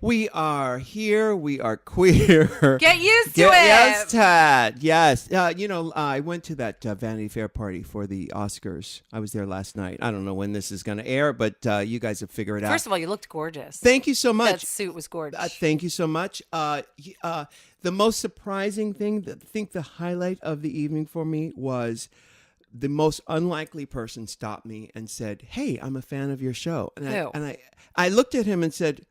We are here. We are queer. Get used to it. Yes, Tad. Yes. I went to that Vanity Fair party for the Oscars. I was there last night. I don't know when this is going to air, but you guys have figured it out. First of all, you looked gorgeous. Thank you so much. That suit was gorgeous. Thank you so much. The most surprising thing, I think the highlight of the evening for me was the most unlikely person stopped me and said, "Hey, I'm a fan of your show." And I looked at him and said,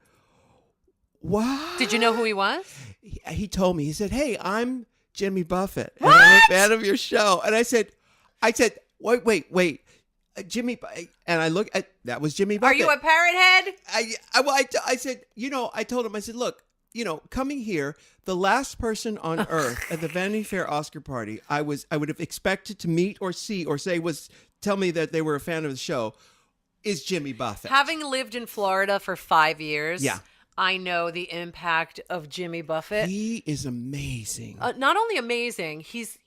"What?" Did you know who he was? He told me. He said, "Hey, I'm Jimmy Buffett, and What? I'm a fan of your show." And I said, "Wait, Jimmy." And I look at that was Jimmy Buffett. Are you a parrot head? I said, I told him, I said, "Look, coming here, the last person on earth at the Vanity Fair Oscar party I would have expected to meet or see or say tell me that they were a fan of the show is Jimmy Buffett." Having lived in Florida for 5 years, yeah, I know the impact of Jimmy Buffett. He is amazing. Not only amazing, he's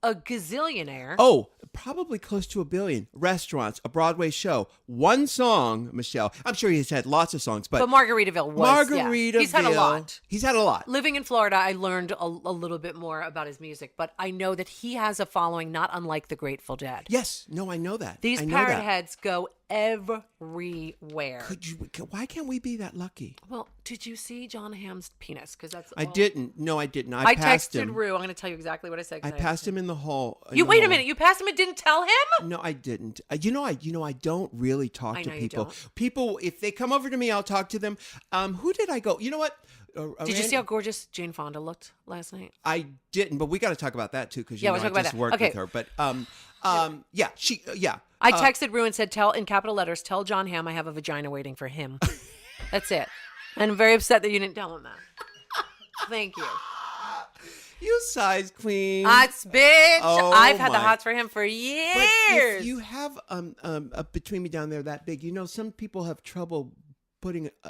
a gazillionaire. Oh, probably close to $1 billion. Restaurants, a Broadway show, one song, Michelle. I'm sure he's had lots of songs, but Margaritaville was. Margaritaville. Yeah. He's had a lot. He's had a lot. Living in Florida, I learned a little bit more about his music, but I know that he has a following not unlike the Grateful Dead. Yes. No, I know that. These parrot heads go everywhere. Why can't we be that lucky? Well, did you see John Hamm's penis? Because that's. I didn't. No, I didn't. I passed texted him. Rue. I'm going to tell you exactly what I said. I passed him in the hall. Wait a minute. You passed him and didn't tell him? No, I didn't. I don't really talk to people. Don't. People, if they come over to me, I'll talk to them. Who did I go? You know what? Did you see how gorgeous Jane Fonda looked last night? I didn't, but we got to talk about that too because we'll I talk about just that. worked Okay. with her. But yeah. I texted Rue and said, "Tell in capital letters, tell John Hamm I have a vagina waiting for him." That's it. And I'm very upset that you didn't tell him that. Thank you. You size queen. Hots, bitch. Oh, I've had the hots for him for years. But if you have between me down there that big, some people have trouble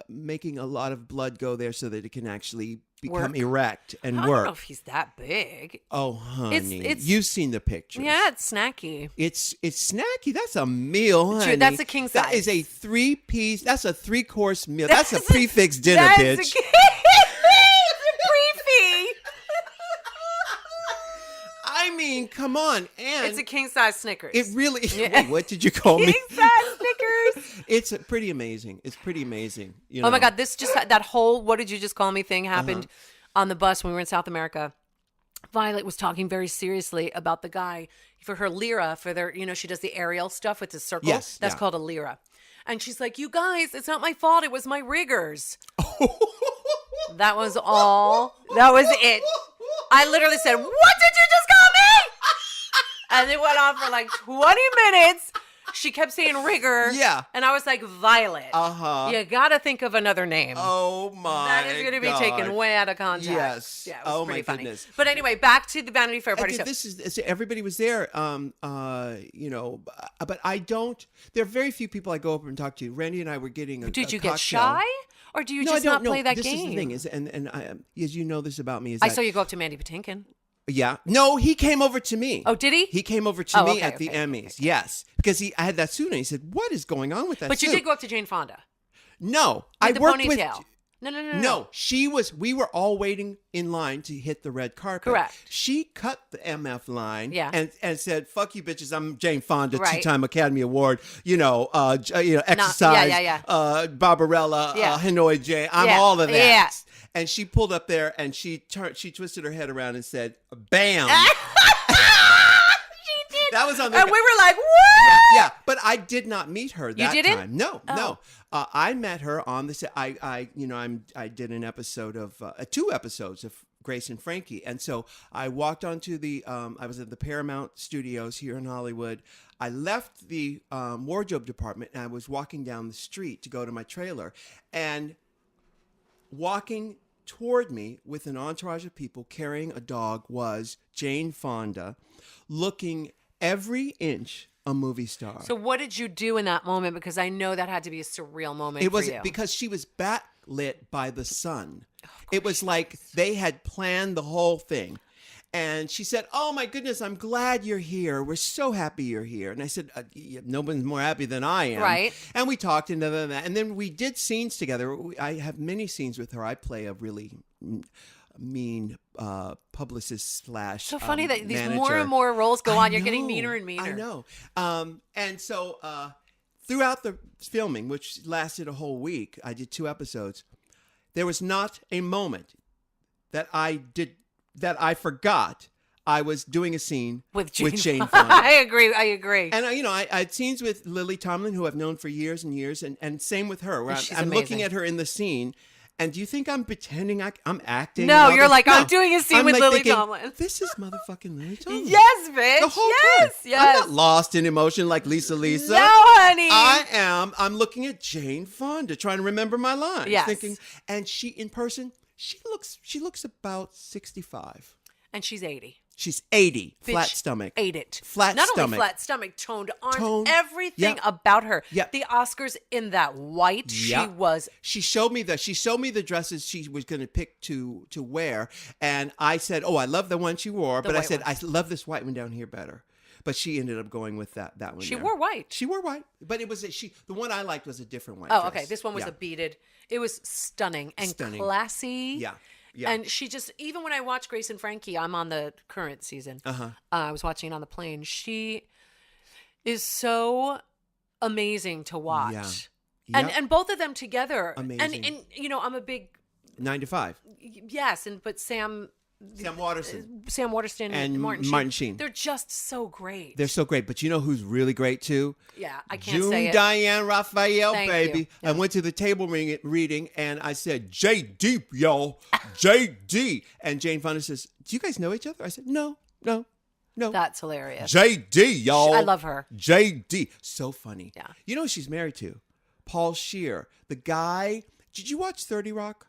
making a lot of blood go there so that it can actually become erect and I work. don't know if he's that big. Oh, honey, It's you've seen the pictures. Yeah, it's snacky. It's snacky. That's a meal, honey. That's a king size. That is a 3-piece. That's a 3-course meal. That's a prefix dinner, That's bitch. it's a pre-fee. I mean, come on, and It's a king size Snickers. it really. Wait, what did you call me? King size Snickers. It's pretty amazing. It's pretty amazing. Oh my God! This just that whole "what did you just call me" thing happened on the bus when we were in South America. Violet was talking very seriously about the guy for her lira for their, she does the aerial stuff with the circle. Yes, That's called a lira. And she's like, "You guys, it's not my fault. It was my riggers." That was all. That was it. I literally said, "What did you just call me?" And it went on for like 20 minutes. She kept saying rigger. Yeah. And I was like, "Violet. You got to think of another name." Oh my That is going to be taken way out of context. Yes. Yeah, it was pretty funny. Goodness. But anyway, back to the Vanity Fair party. Everybody was there. But I don't. There are very few people I go over and talk to. Randy and I were getting a Did you cocktail. get shy? Or do you No, just I don't not know. play that this game? This is the thing. And I, as you know this about me, is I that, saw you go up to Mandy Patinkin. Yeah. No, he came over to me. Oh, did he? He came over to me okay, at the okay, Emmys. okay. Yes. Because I had that suit and he said, "What is going on with that But suit?" you did go up to Jane Fonda. No. With I the worked ponytail. with... No. We were all waiting in line to hit the red carpet. Correct. She cut the MF line Yeah. and said, "Fuck you bitches, I'm Jane Fonda, Right. 2-time Academy Award, Exercise, Barbarella, Yeah. Hanoi Jane, I'm Yeah. all of that." Yeah. And she pulled up there and she twisted her head around and said, "Bam." She did. That was on the... And we were like, "What?" Yeah, but I did not meet her that didn't? time. No, Oh. no. I met her on the set. I did an episode of 2 episodes of Grace and Frankie, and so I walked onto the. I was at the Paramount Studios here in Hollywood. I left the wardrobe department and I was walking down the street to go to my trailer, and walking toward me with an entourage of people carrying a dog was Jane Fonda, looking every inch a movie star. So what did you do in that moment? Because I know that had to be a surreal moment It for was you. because she was backlit by the sun. It was like they had planned the whole thing. And she said, "Oh my goodness, I'm glad you're here. We're so happy you're here." And I said, "No one's more happy than I am." Right. And we talked and that. And then we did scenes together. I have many scenes with her. I play a really mean publicist slash So funny that these manager. more and more roles go on. You're getting know, meaner and meaner. I know. And so throughout the filming, which lasted a whole week, I did 2 episodes. There was not a moment that I forgot I was doing a scene with Jane Fonda. I agree. And I had scenes with Lily Tomlin, who I've known for years and years, and same with her. Where She's I'm amazing. looking at her in the scene. And do you think I'm pretending I'm acting? No, and you're all like, this? I'm No. doing a scene I'm with like Lily thinking, Tomlin. This is motherfucking Lily Tomlin. Yes, bitch. The whole yes, time. yes. I'm not lost in emotion like Lisa. No, honey. I'm looking at Jane Fonda, trying to remember my lines. Yes. Thinking, and she, in person, she looks about 65. And she's 80. She's 80. Bitch Flat stomach. Ate it. Flat Not stomach. only flat stomach, toned arms, Toned. everything Yep. about her. Yep. The Oscars in that white, Yep. she was. She showed me the dresses she was going to pick to wear, and I said, "Oh, I love the one she wore," but I white said, one. "I love this white one down here better." But she ended up going with that one. She there. wore white. She wore white, but it was the one I liked was a different white. Oh, dress. okay. This one was Yeah. a beaded. It was stunning and Stunning. classy. Yeah. Yeah. And she just, even when I watch Grace and Frankie, I'm on the current season. I was watching it on the plane. She is so amazing to watch. Yeah. And Yep. and both of them together. Amazing. And I'm a big 9 to 5. yes, but Sam Waterston And Martin Martin Sheen. They're just so great. They're so great, but you know who's really great too? Yeah, I can't June say it. Diane Raphael, Thank baby. you. I went to the table reading, and I said, "JD, y'all, JD." And Jane Fonda says, "Do you guys know each other?" I said, "No. That's hilarious. JD, y'all. I love her. JD, so funny. Yeah. You know who she's married to? Paul Scheer, the guy. Did you watch 30 Rock?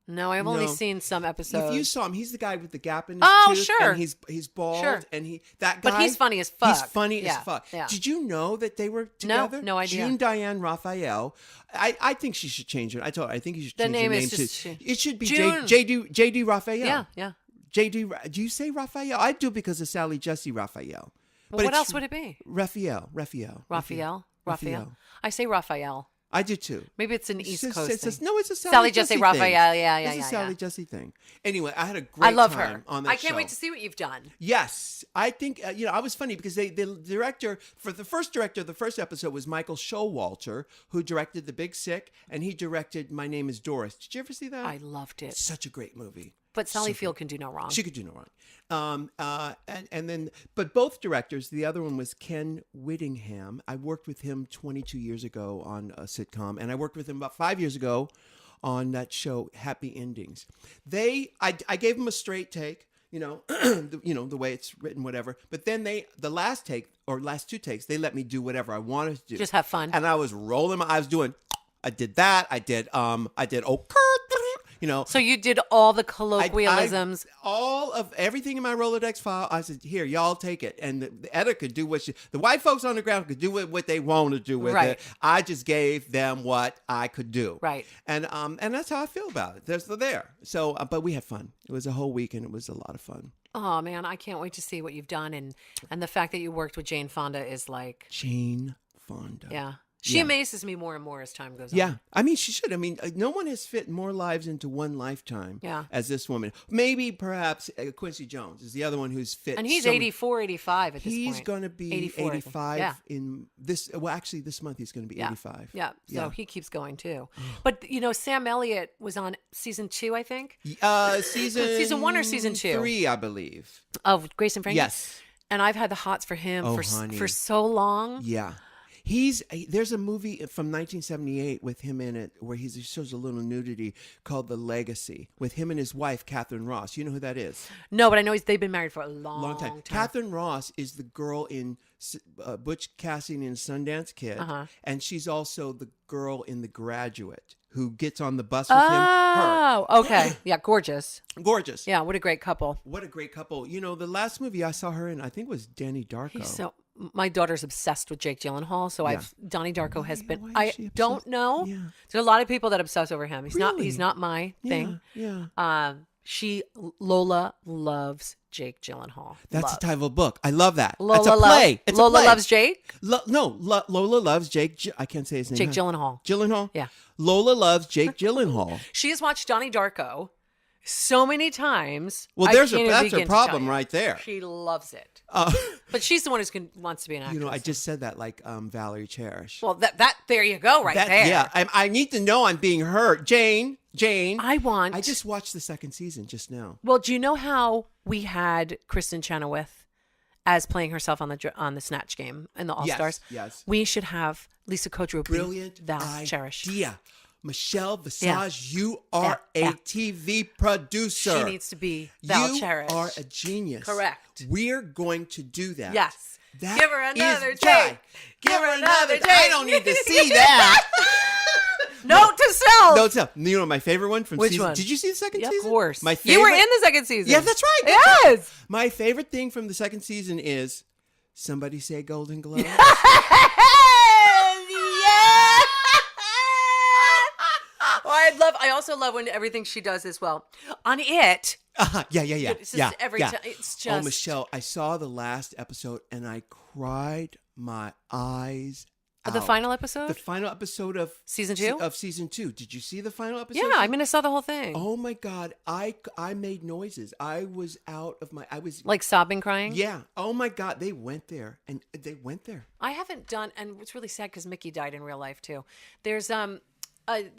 No, I've only No. seen some episodes. If you saw him, he's the guy with the gap in his Oh, tooth. sure. And he's bald. Sure. And that guy. But he's funny as fuck. He's funny Yeah, as fuck. yeah. Did you know that they were together? No idea. June Diane Raphael. I think she should change it. I think you should The change name the is name just- to. It should be June. JD Raphael. Yeah. JD. Do you say Raphael? I do because of Sally Jesse Raphael. Well, what it's else would it be? Raphael. Raphael. I say Raphael. I do too. Maybe it's an East Coast thing. No, it's a Sally Jesse thing. Raphael. Yeah. It's a Sally Jesse thing. Anyway, I had a great I love time her. on that I can't show. wait to see what you've done. Yes, I think I was funny because the director of the first episode was Michael Showalter, who directed The Big Sick, and he directed My Name Is Doris. Did you ever see that? I loved it. Such a great movie. But Sally Field can do no wrong. She could do no wrong. But both directors, the other one was Ken Whittingham. I worked with him 22 years ago on a sitcom, and I worked with him about 5 years ago on that show, Happy Endings. I gave them a straight take, the way it's written, whatever. But then the last two takes, they let me do whatever I wanted to do. Just have fun. And I was rolling I did that. I did So you did all the colloquialisms. all of everything in my Rolodex file. I said, "Here, y'all take it." And the editor could do the white folks on the ground could do what they want to do with Right. it. I just gave them what I could do. Right. And that's how I feel about it. They're there. So, but we had fun. It was a whole week, and it was a lot of fun. Oh man, I can't wait to see what you've done, and the fact that you worked with Jane Fonda is like, Jane Fonda. yeah. She amazes me more and more as time goes on. Yeah, I mean, she should. I mean, no one has fit more lives into one lifetime as this woman. Maybe, perhaps, Quincy Jones is the other one who's fit. And he's 84, 85 at this point. He's going to be 84, 85 in this. Well, actually, this month he's going to be 85. Yeah, so he keeps going too. But, Sam Elliott was on season 2, I think. Season 1 or season 2? 3, I believe. Of Grace and Frankie? Yes. And I've had the hots for him honey. for so long. Yeah. There's a movie from 1978 with him in it where he shows a little nudity called The Legacy with him and his wife, Catherine Ross. You know who that is? No, but I know they've been married for a long time. Catherine Ross is the girl in Butch Cassidy and Sundance Kid, and she's also the girl in The Graduate who gets on the bus with him. Her. Oh, okay. Yeah, gorgeous. Gorgeous. Yeah, what a great couple. What a great couple. The last movie I saw her in, I think, was Danny Darko. My daughter's obsessed with Jake Gyllenhaal, so Donnie Darko has been. Why is I she obsessed? don't know. Yeah. There's a lot of people that obsess over him. He's Really? not my thing. Yeah. Lola loves Jake Gyllenhaal. That's the title of a book. I love that. Lola That's a play. It's Lola a play. loves Jake? Lola loves Jake. I can't say his name. Jake Gyllenhaal. Gyllenhaal? Yeah. Lola loves Jake Gyllenhaal. She has watched Donnie Darko so many times. Well, that's a problem right there. She loves it. But she's the one who wants to be an actress. I just said that like Valerie Cherish. Well, that there you go there. Yeah, I need to know I'm being heard. Jane. I just watched the second season just now. Well, do you know how we had Kristen Chenoweth as playing herself on the Snatch game in the All Stars? Yes. We should have Lisa Kudrow Brilliant Val Cherish. idea. Michelle Visage, you are a TV producer. She needs to be Val Cherish. You are a genius. Correct. We're going to do that. Yes. That Give her another is Jake. Give her another Jake. I don't need to see that. Note to self. Note to self. You know my favorite one from Which season. one? Did you see the second season? Of course. My favorite. You were in the second season. Yeah, that's right. Yes. My favorite thing from the second season is somebody say Golden Globe. Yeah. I also love when everything she does as well. On it. Yeah. It's just every time. It's just. Oh, Michelle, I saw the last episode and I cried my eyes out. The final episode? The final episode of season 2? Of season 2. Did you see the final episode? Yeah, I saw the whole thing. Oh my God. I made noises. I was like sobbing, crying? Yeah. Oh my God. They went there. I haven't done, and it's really sad because Mickey died in real life too. There's, I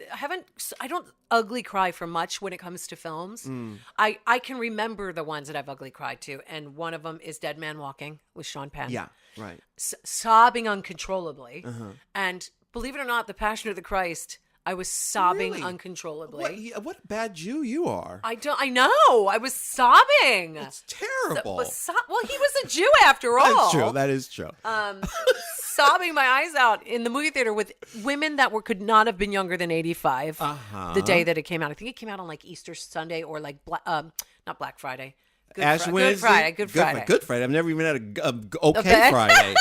don't ugly cry for much when it comes to films. I can remember the ones that I've ugly cried to, and one of them is Dead Man Walking with Sean Penn. Yeah, right. Sobbing uncontrollably. And believe it or not, The Passion of the Christ, I was sobbing Really? uncontrollably. What a bad Jew you are. I know. I was sobbing. It's terrible. Well, he was a Jew after all. That's true. That is true. Sobbing my eyes out in the movie theater with women that could not have been younger than 85 the day that it came out. I think it came out on like Easter Sunday or like not Black Friday. Good Friday. Good Friday. I've never even had a okay Friday.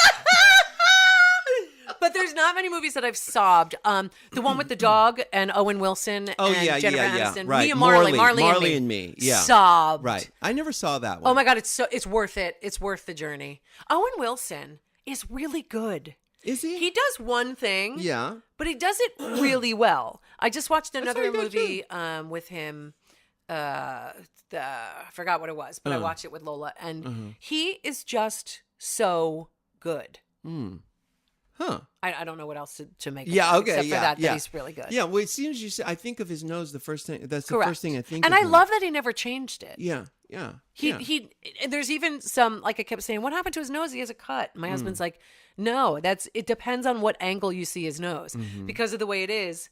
But there's not many movies that I've sobbed. The one with the dog and Owen Wilson and Jennifer Aniston. Right. Me and Marley and me. Yeah. Sobbed. Right. I never saw that one. Oh my God, it's worth it. It's worth the journey. Owen Wilson is really good. Is he? He does one thing. Yeah. But he does it really well. I just watched another movie with him. I forgot what it was, but I watched it with Lola, and he is just so good. Huh. I don't know what else to make. Yeah. Okay. Except for that he's really good. Yeah. Well, as soon as you say, I think of his nose. The first thing. That's the first thing I think. And of I him. love that he never changed it. Yeah. Yeah. He. There's even some, like I kept saying, what happened to his nose? He has a cut. My husband's like, no, it depends on what angle you see his nose, because of the way it is.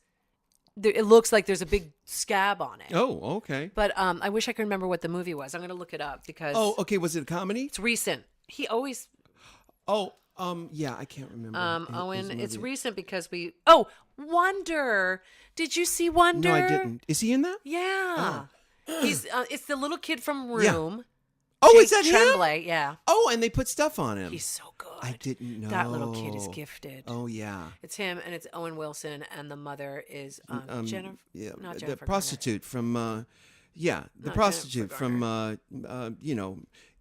It looks like there's a big scab on it. Oh, okay. But I wish I could remember what the movie was. I'm going to look it up because. Oh, okay. Was it a comedy? It's recent. He always. Oh, yeah. I can't remember. Owen, it's recent because Wonder. Did you see Wonder? No, I didn't. Is he in that? Yeah. He's. It's the little kid from Room. Yeah. Oh, Jake is that Tremblay, him? yeah. Oh, and they put stuff on him. He's so good. I didn't know. That little kid is gifted. Oh, yeah. It's him, and it's Owen Wilson, and the mother is Jennifer. Yeah, not Jennifer. the prostitute from. The prostitute from.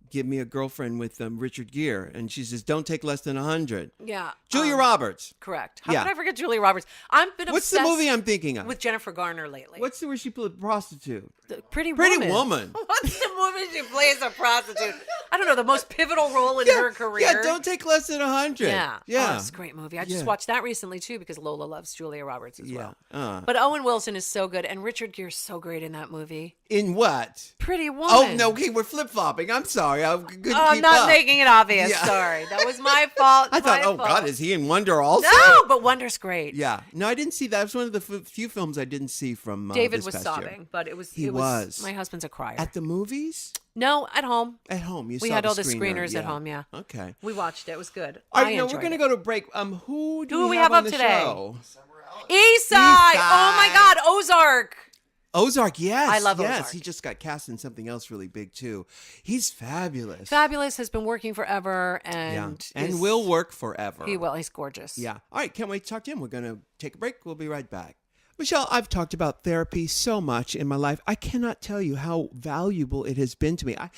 Give Me a Girlfriend with Richard Gere, and she says, "Don't take less than 100." Yeah, Julia Roberts. Correct. How could I forget Julia Roberts? I've been What's obsessed the movie I'm thinking of? with Jennifer Garner lately. What's the where she played a prostitute? Pretty Woman. What's the movie she plays a prostitute? I don't know, the most pivotal role in her career. Yeah, Don't Take Less Than 100. Yeah. Yeah. Oh, it's a great movie. I just watched that recently, too, because Lola loves Julia Roberts as well. Yeah. But Owen Wilson is so good, and Richard Gere is so great in that movie. In what? Pretty Woman. Oh, no, okay, we're flip-flopping. I'm sorry. I couldn't keep I'm not up. making it obvious. Yeah. Sorry. That was my fault. I thought, fault. God, is he in Wonder also? No, but Wonder's great. Yeah. No, I didn't see that. It was one of the few films I didn't see from David this was past sobbing, year. but it was. My husband's a crier. At the movies? No, at home. At home. We had all the screeners at home, yeah. Okay. We watched it. It was good. All right, we're going to go to break. Who do we have up on the today? show? Esai! Oh, my God. Ozark. Ozark, yes. I love yes. Ozark. He just got cast in something else really big, too. He's fabulous. Fabulous, has been working forever and will work forever. He will. He's gorgeous. Yeah. All right, can't wait to talk to him. We're going to take a break. We'll be right back. Michelle, I've talked about therapy so much in my life. I cannot tell you how valuable it has been to me. I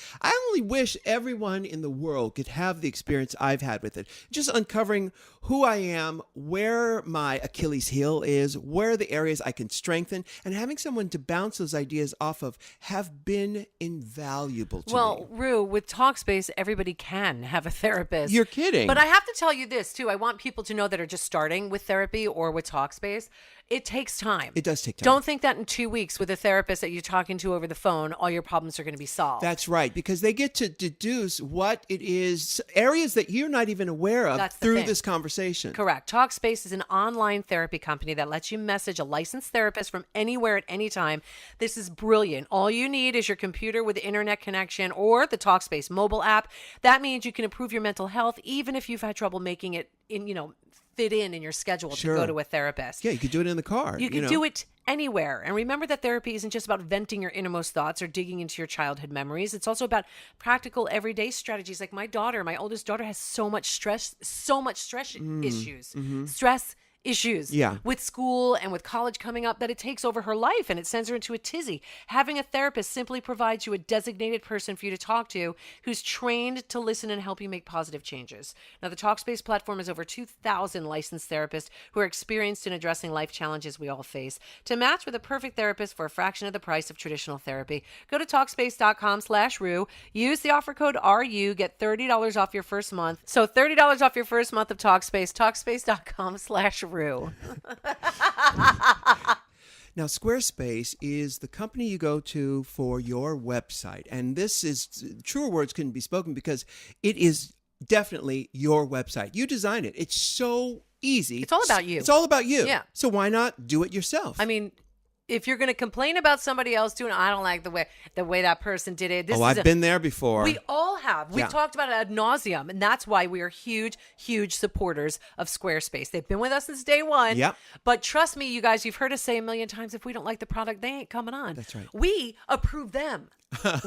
only wish everyone in the world could have the experience I've had with it. Just uncovering who I am, where my Achilles heel is, where are the areas I can strengthen, and having someone to bounce those ideas off of have been invaluable to me. Well, Rue, with Talkspace, everybody can have a therapist. You're kidding. But I have to tell you this, too. I want people to know that are just starting with therapy or with Talkspace. It takes time. It does take time. Don't think that in 2 weeks with a therapist that you're talking to over the phone, all your problems are going to be solved. That's right, because they get to deduce what it is, areas that you're not even aware of through this conversation. Correct. Talkspace is an online therapy company that lets you message a licensed therapist from anywhere at any time. This is brilliant. All you need is your computer with internet connection or the Talkspace mobile app. That means you can improve your mental health even if you've had trouble making it fit in your schedule to go to a therapist. Yeah, you could do it in the car. You can do it anywhere. And remember that therapy isn't just about venting your innermost thoughts or digging into your childhood memories. It's also about practical everyday strategies. Like my oldest daughter has so much stress issues. Stress issues with school and with college coming up that it takes over her life and it sends her into a tizzy. Having a therapist simply provides you a designated person for you to talk to who's trained to listen and help you make positive changes. Now, the Talkspace platform has over 2,000 licensed therapists who are experienced in addressing life challenges we all face. To match with a perfect therapist for a fraction of the price of traditional therapy, go to Talkspace.com/Rue. Use the offer code RU. Get $30 off your first month. So $30 off your first month of Talkspace. Talkspace.com/Rue. Now, Squarespace is the company you go to for your website. And this is, truer words couldn't be spoken because it is definitely your website. You design it. It's so easy. It's all about you. It's all about you. Yeah. So why not do it yourself? I mean, if you're going to complain about somebody else doing it, I don't like the way that person did it. I've been there before. We all have. We've talked about it ad nauseum, and that's why we are huge, huge supporters of Squarespace. They've been with us since day one. Yep. But trust me, you guys, you've heard us say a million times, if we don't like the product, they ain't coming on. That's right. We approve them.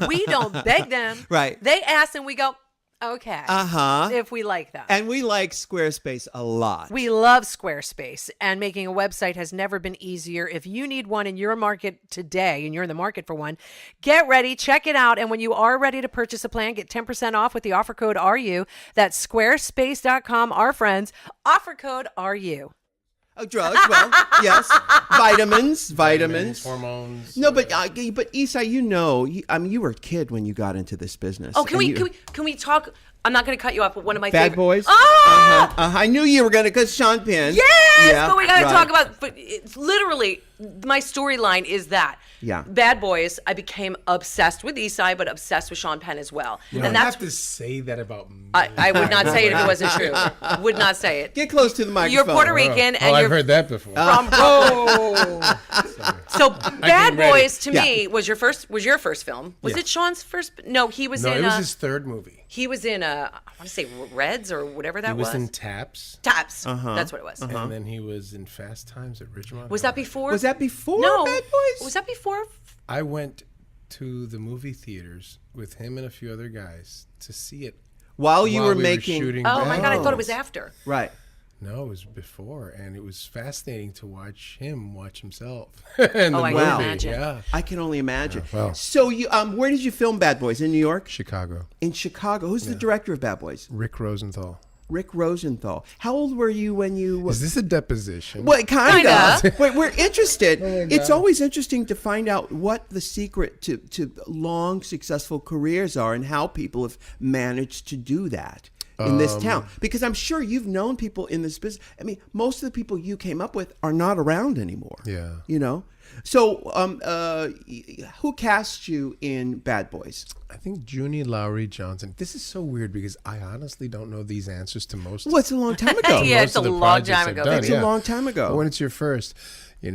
We don't beg them. Right. They ask, and we go, okay. If we like them. And we like Squarespace a lot. We love Squarespace, and making a website has never been easier. If you need one in your market today and you're in the market for one, get ready, check it out. And when you are ready to purchase a plan, get 10% off with the offer code RU. That's squarespace.com, our friends. Offer code RU. Oh, drugs, well, yes. Vitamins. Hormones. No, but Esai, you were a kid when you got into this business. Oh, can we talk? I'm not going to cut you off, but one of my Bad favorite... Boys? Oh! I knew you were going to, because Sean Penn. Yes! But we got to talk about... But it's literally, my storyline is that. Yeah. Bad Boys, I became obsessed with Esai, but obsessed with Sean Penn as well. You don't have to say that about me. I would not say it if it wasn't true. Would not say it. Get close to the microphone. You're Puerto Rican and I've you're heard that before. from So Bad Boys to me was your first film. Was it Sean's first? No, he was in it was his third movie. He was in I want to say Reds or whatever that was. He was in Taps. Taps. That's what it was. And then he was in Fast Times at Ridgemont. Was that before? Was that before No. Bad Boys? Was that before? I went to the movie theaters with him and a few other guys to see it While we were were making... shooting Oh my Bad God, I thought it Boys. was after. Right. No, it was before, and it was fascinating to watch him watch himself. in the I movie. can imagine. Yeah. I can only imagine. well. So you, where did you film Bad Boys? In New York? Chicago. In Chicago. Who's the director of Bad Boys? Rick Rosenthal. Rick Rosenthal. How old were you when you... Is this a deposition? Well, kind of. Kinda. Wait, we're interested. Oh my God. It's always interesting to find out what the secret to long, successful careers are and how people have managed to do that in this town. Because I'm sure you've known people in this business. I mean, most of the people you came up with are not around anymore. Yeah. You know? So, who cast you in Bad Boys? I think Junie Lowry Johnson. This is so weird because I honestly don't know these answers to most. Well, it's a long time ago. Yeah, most it's a of the long projects time I've ago. done, It's a long time ago. But when it's your first, you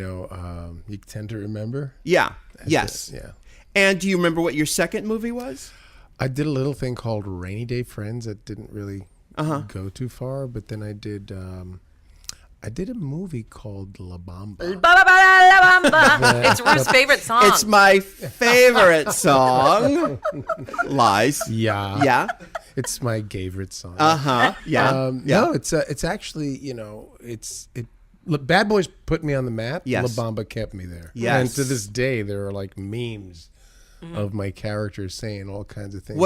tend to remember. Yeah. That's Yes. it, yeah. And do you remember what your second movie was? I did a little thing called Rainy Day Friends that didn't really go too far, but then I did a movie called La Bamba. Bamba. It's Ruth's favorite song. It's my favorite song. Lies. Yeah. Yeah. It's my favorite song. Yeah. No, it's actually, it Bad Boys put me on the map. Yes. La Bamba kept me there. Yes. And to this day, there are like memes of my characters saying all kinds of things.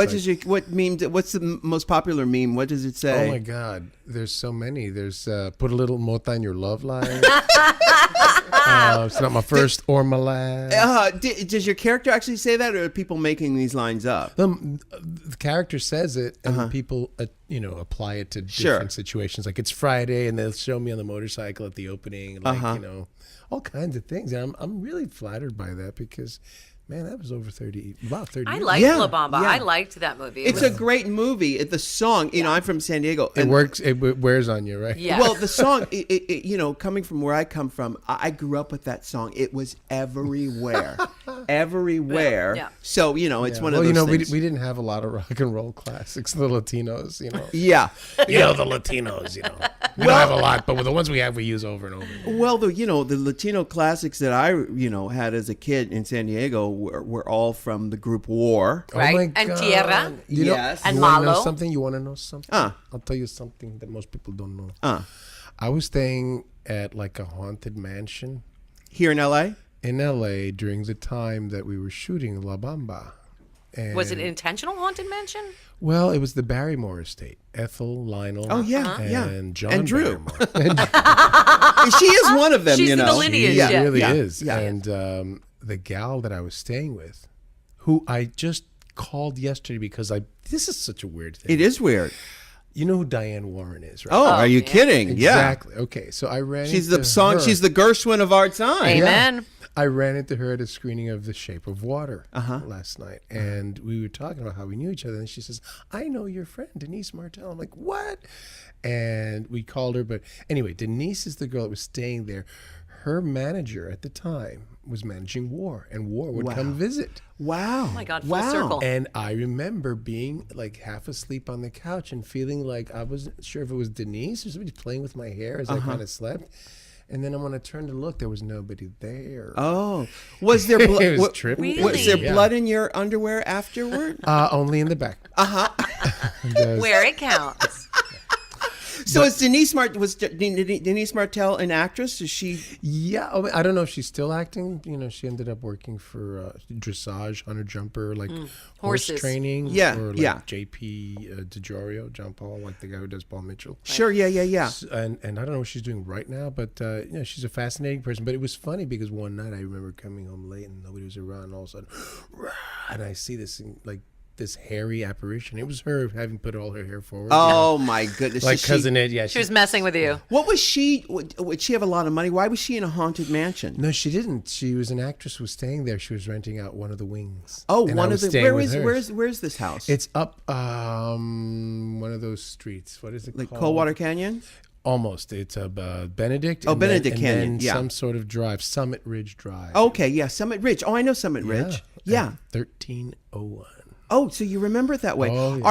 What meme? What's the most popular meme? What does it say? Oh my God, there's so many. There's put a little mota in your love life. It's not my first or my last. Does your character actually say that, or are people making these lines up? The character says it, and people, apply it to different situations. Like it's Friday, and they'll show me on the motorcycle at the opening, like all kinds of things. And I'm really flattered by that because. Man, that was over 30 I years. liked La Bamba. I liked that movie. It's a great movie. The song, I'm from San Diego. It works. It wears on you, right? Yeah. Well, the song, coming from where I come from, I grew up with that song. It was everywhere. Everywhere. Yeah. So, it's one of those things. We didn't have a lot of rock and roll classics, the Latinos, Yeah. the Latinos, We don't have a lot, but with the ones we have, we use over and over. Well, the Latino classics that I, had as a kid in San Diego were all from the group War. Right. Oh my And God. Tierra. Yes. And you wanna know Malo. something? You want to know something? I'll tell you something that most people don't know. I was staying at like a haunted mansion Here in L.A.? in L.A. during the time that we were shooting La Bamba. And, Was it intentional haunted mansion? well, it was the Barrymore estate. Ethel, Lionel, Oh, yeah, yeah. and John And Drew. Barrymore. She is one of them, She's in the lineage, She yeah. really Yeah. is. Yeah. And the gal that I was staying with, who I just called yesterday because this is such a weird thing. It is weird. You know who Diane Warren is, right? Oh, are you kidding? Exactly. Okay, so I ran She's into the song. her. She's the Gershwin of our time. Amen. I ran into her at a screening of The Shape of Water last night, and we were talking about how we knew each other. And she says, "I know your friend Denise Martell." I'm like, "What?" And we called her, but anyway, Denise is the girl that was staying there. Her manager at the time was managing War, and War would come visit. Wow. Oh my God, full circle. And I remember being like half asleep on the couch and feeling like I wasn't sure if it was Denise or somebody playing with my hair as I kind of slept. And then when I turned to look, there was nobody there. Oh, was there It was trippy. Really? Was there Yeah. blood in your underwear afterward? Only in the back. Where it counts. So is Denise Martell an actress? Is she? Yeah, I don't know if she's still acting. She ended up working for dressage, hunter jumper, like horse Horses. training. Yeah, or like yeah. JP DiGiorio, John Paul, like the guy who does Paul Mitchell. Sure. Yeah. And I don't know what she's doing right now, but she's a fascinating person. But it was funny because one night I remember coming home late and nobody was around. And all of a sudden, and I see this this hairy apparition. It was her having put all her hair forward. Oh my goodness. like Is cousin Ed. Yeah, She was messing with you. What was she? Would she have a lot of money? Why was she in a haunted mansion? No, she didn't. She was an actress who was staying there. She was renting out one of the wings. Oh, And I one of was the. staying with hers. Where's this house? It's up one of those streets. What is it like called? Coldwater Canyon. Almost. It's Benedict. Oh, and Benedict then, Canyon, And then yeah. some sort of drive, Summit Ridge Drive. Okay, yeah, Summit Ridge. Oh, I know Summit Ridge. Yeah. 1301. Oh, so you remember it that way? Oh, yeah.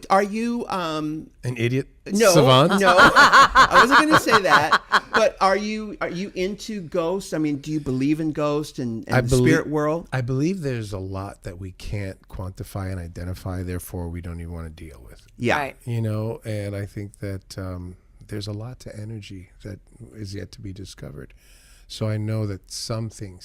Are you An idiot no savant? No, I wasn't going to say that. But are you into ghosts? I mean, do you believe in ghosts and the spirit world? I believe there's a lot that we can't quantify and identify. Therefore, we don't even want to deal with. Yeah. Right. And I think that there's a lot to energy that is yet to be discovered. So I know that something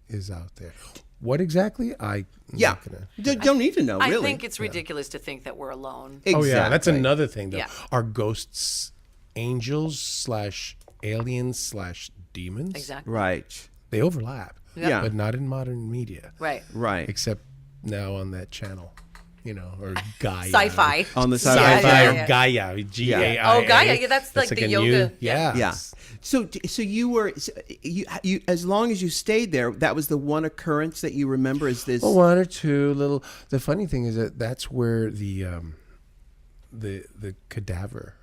is out there. What exactly? I'm not gonna. Don't need to know. I Really. think it's ridiculous to think that we're alone. Exactly. Oh yeah, that's another thing though. Yeah. Are ghosts angels / aliens / demons? Exactly. Right. They overlap. Yeah. But not in modern media. Right. Right. Except now on that channel, or Gaia. Sci-fi. On the Sci-fi Yeah. or Gaia. Gaia. Oh, Gaia. Yeah, that's like the a yoga. New, yeah. Yeah. So you were you as long as you stayed there, that was the one occurrence that you remember. Is this? Well, one or two little. The funny thing is that's where the cadaver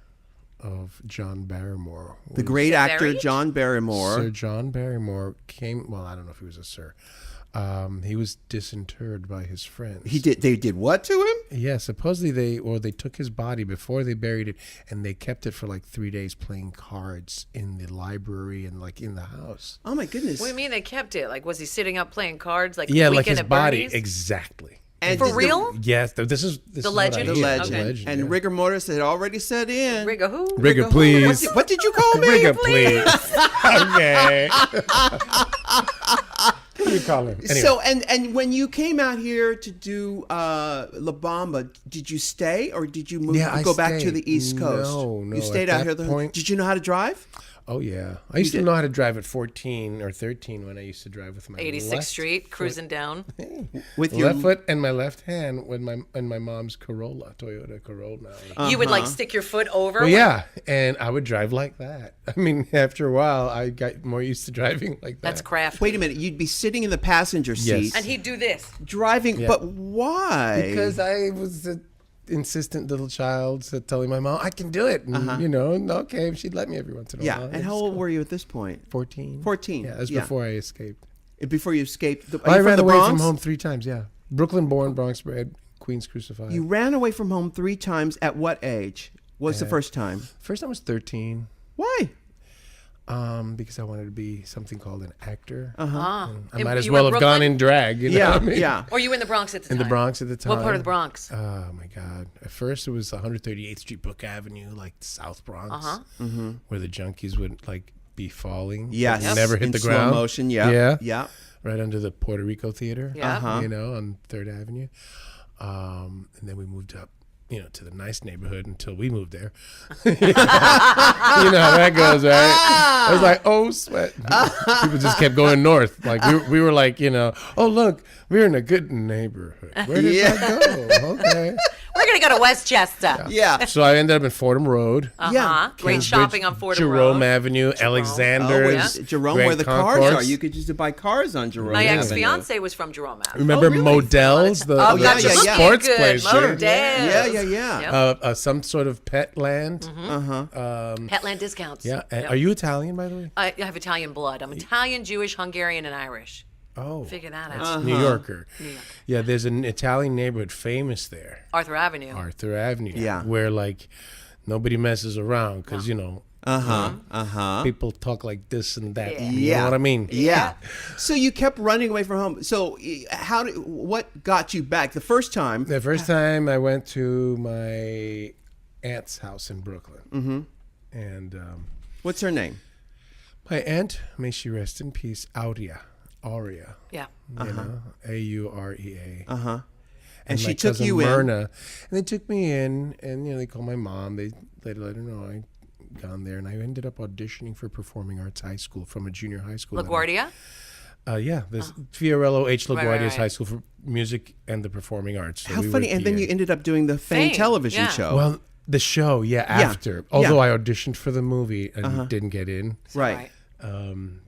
of John Barrymore, the great actor buried? John Barrymore. Sir John Barrymore came. Well, I don't know if he was a sir. He was disinterred by his friends. They did what to him? Yeah, supposedly they took his body before they buried it, and they kept it for like 3 days playing cards in the library and like in the house. Oh my goodness. What do you mean they kept it? Like, was he sitting up playing cards? Like, Yeah, like weekend his at body. Bernie's? Exactly. And For did real? Yes, this is The legend? The Yeah, legend. okay. And yeah. rigor mortis had already set in. Rigor who? Rigor, please. What did you call me? Rigor, please. Okay. What do you call him? Anyway. So and when you came out here to do La Bamba, did you stay or did you move? Yeah, I go back to stayed. the East Coast? No. You stayed At out here. that point- Did you know how to drive? Oh yeah, I used to know how to drive at 14 or 13 when I used to drive with my 86th left Street, cruising down. With your left foot and my left hand with my mom's Corolla, Toyota Corolla. You would like stick your foot over. Well, yeah, and I would drive like that. I mean, after a while, I got more used to driving like that. That's crafty. Wait a minute. You'd be sitting in the passenger seat, Yes. And he'd do this. driving. Yeah. But why? Because I was an insistent little child, so telling my mom I can do it, and okay, she'd let me every once in a yeah. while. And how old were you at this point? 14. 14. Yeah, that was before I escaped. Before you escaped. Are I you from ran the away Bronx? from home 3 times. Yeah, Brooklyn born, Bronx bred, Queens crucified. You ran away from home 3 times. At what age? What was the first time? First time I was 13. Why? Because I wanted to be something called an actor. Ah. I might as You well were have Brooklyn? gone in drag. You know Yeah, what I mean? yeah. Or you in the Bronx at the time? In the Bronx at the time. What part of the Bronx? Oh my God! At first, it was 138th Street, Brook Avenue, like South Bronx, where the junkies would like be falling. Yes. but never hit In the slow ground. motion. Yeah. Yeah. Yeah. Right under the Puerto Rico Theater. Yeah. You know, on 3rd Avenue, and then we moved up. To the nice neighborhood until we moved there. You know how that goes, right? I was like, oh, sweat. People just kept going north. Like we were like, oh, look, we're in a good neighborhood. Where did that go? Okay. We're going to go to Westchester. Yeah. So I ended up in Fordham Road. Yeah. Great Kingsbridge, shopping on Fordham Jerome Road. Avenue, Oh, Alexander's. yeah. Jerome, Grand where the cars Concourse. are. You could just buy cars on Jerome. My Avenue. ex-fiance was from Jerome Avenue. Remember really? Modell's, the Oh, yeah, that's yeah, looking yeah. sports good. place, right? Modell's. Yeah, yeah, yeah. Yep. Some sort of pet land. Petland discounts. Yeah. Yep. Are you Italian, by the way? I have Italian blood. I'm Italian, Jewish, Hungarian, and Irish. Oh. Figure that out. New Yorker. Yeah, there's an Italian neighborhood famous there, Arthur Avenue. Arthur Avenue. Yeah. Where like nobody messes around because people talk like this and that. Yeah. You know what I mean? Yeah. So you kept running away from home. So what got you back the first time? The first time I went to my aunt's house in Brooklyn, and What's her name? my aunt, may she rest in peace, Aurea, Yeah. Aurea. And she my took cousin you in. Myrna, and they took me in, and they called my mom. They let her know I'd gone there, and I ended up auditioning for Performing Arts High School from a junior high school. LaGuardia? Yeah, there's Fiorello H. LaGuardia's right. High School for Music and the Performing Arts. So How we were funny. And then PA. you ended up doing the Fame Fame, television yeah. show. Well, the show, after. Although I auditioned for the movie and didn't get in. right.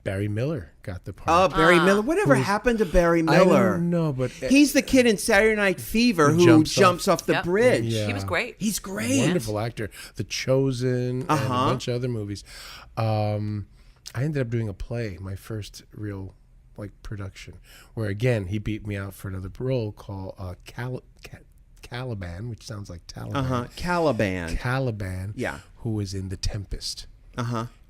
Barry Miller got the part. Oh, Barry Miller. Whatever happened to Barry I Miller? don't know, but He's the kid in Saturday Night Fever who jumps jumps off the Yep. bridge. Yeah. He was great. He's great. wonderful actor. The Chosen and a bunch of other movies. I ended up doing a play, my first real production, where again he beat me out for another role called Caliban, which sounds like Taliban. Caliban. Caliban. Yeah. Who was in The Tempest.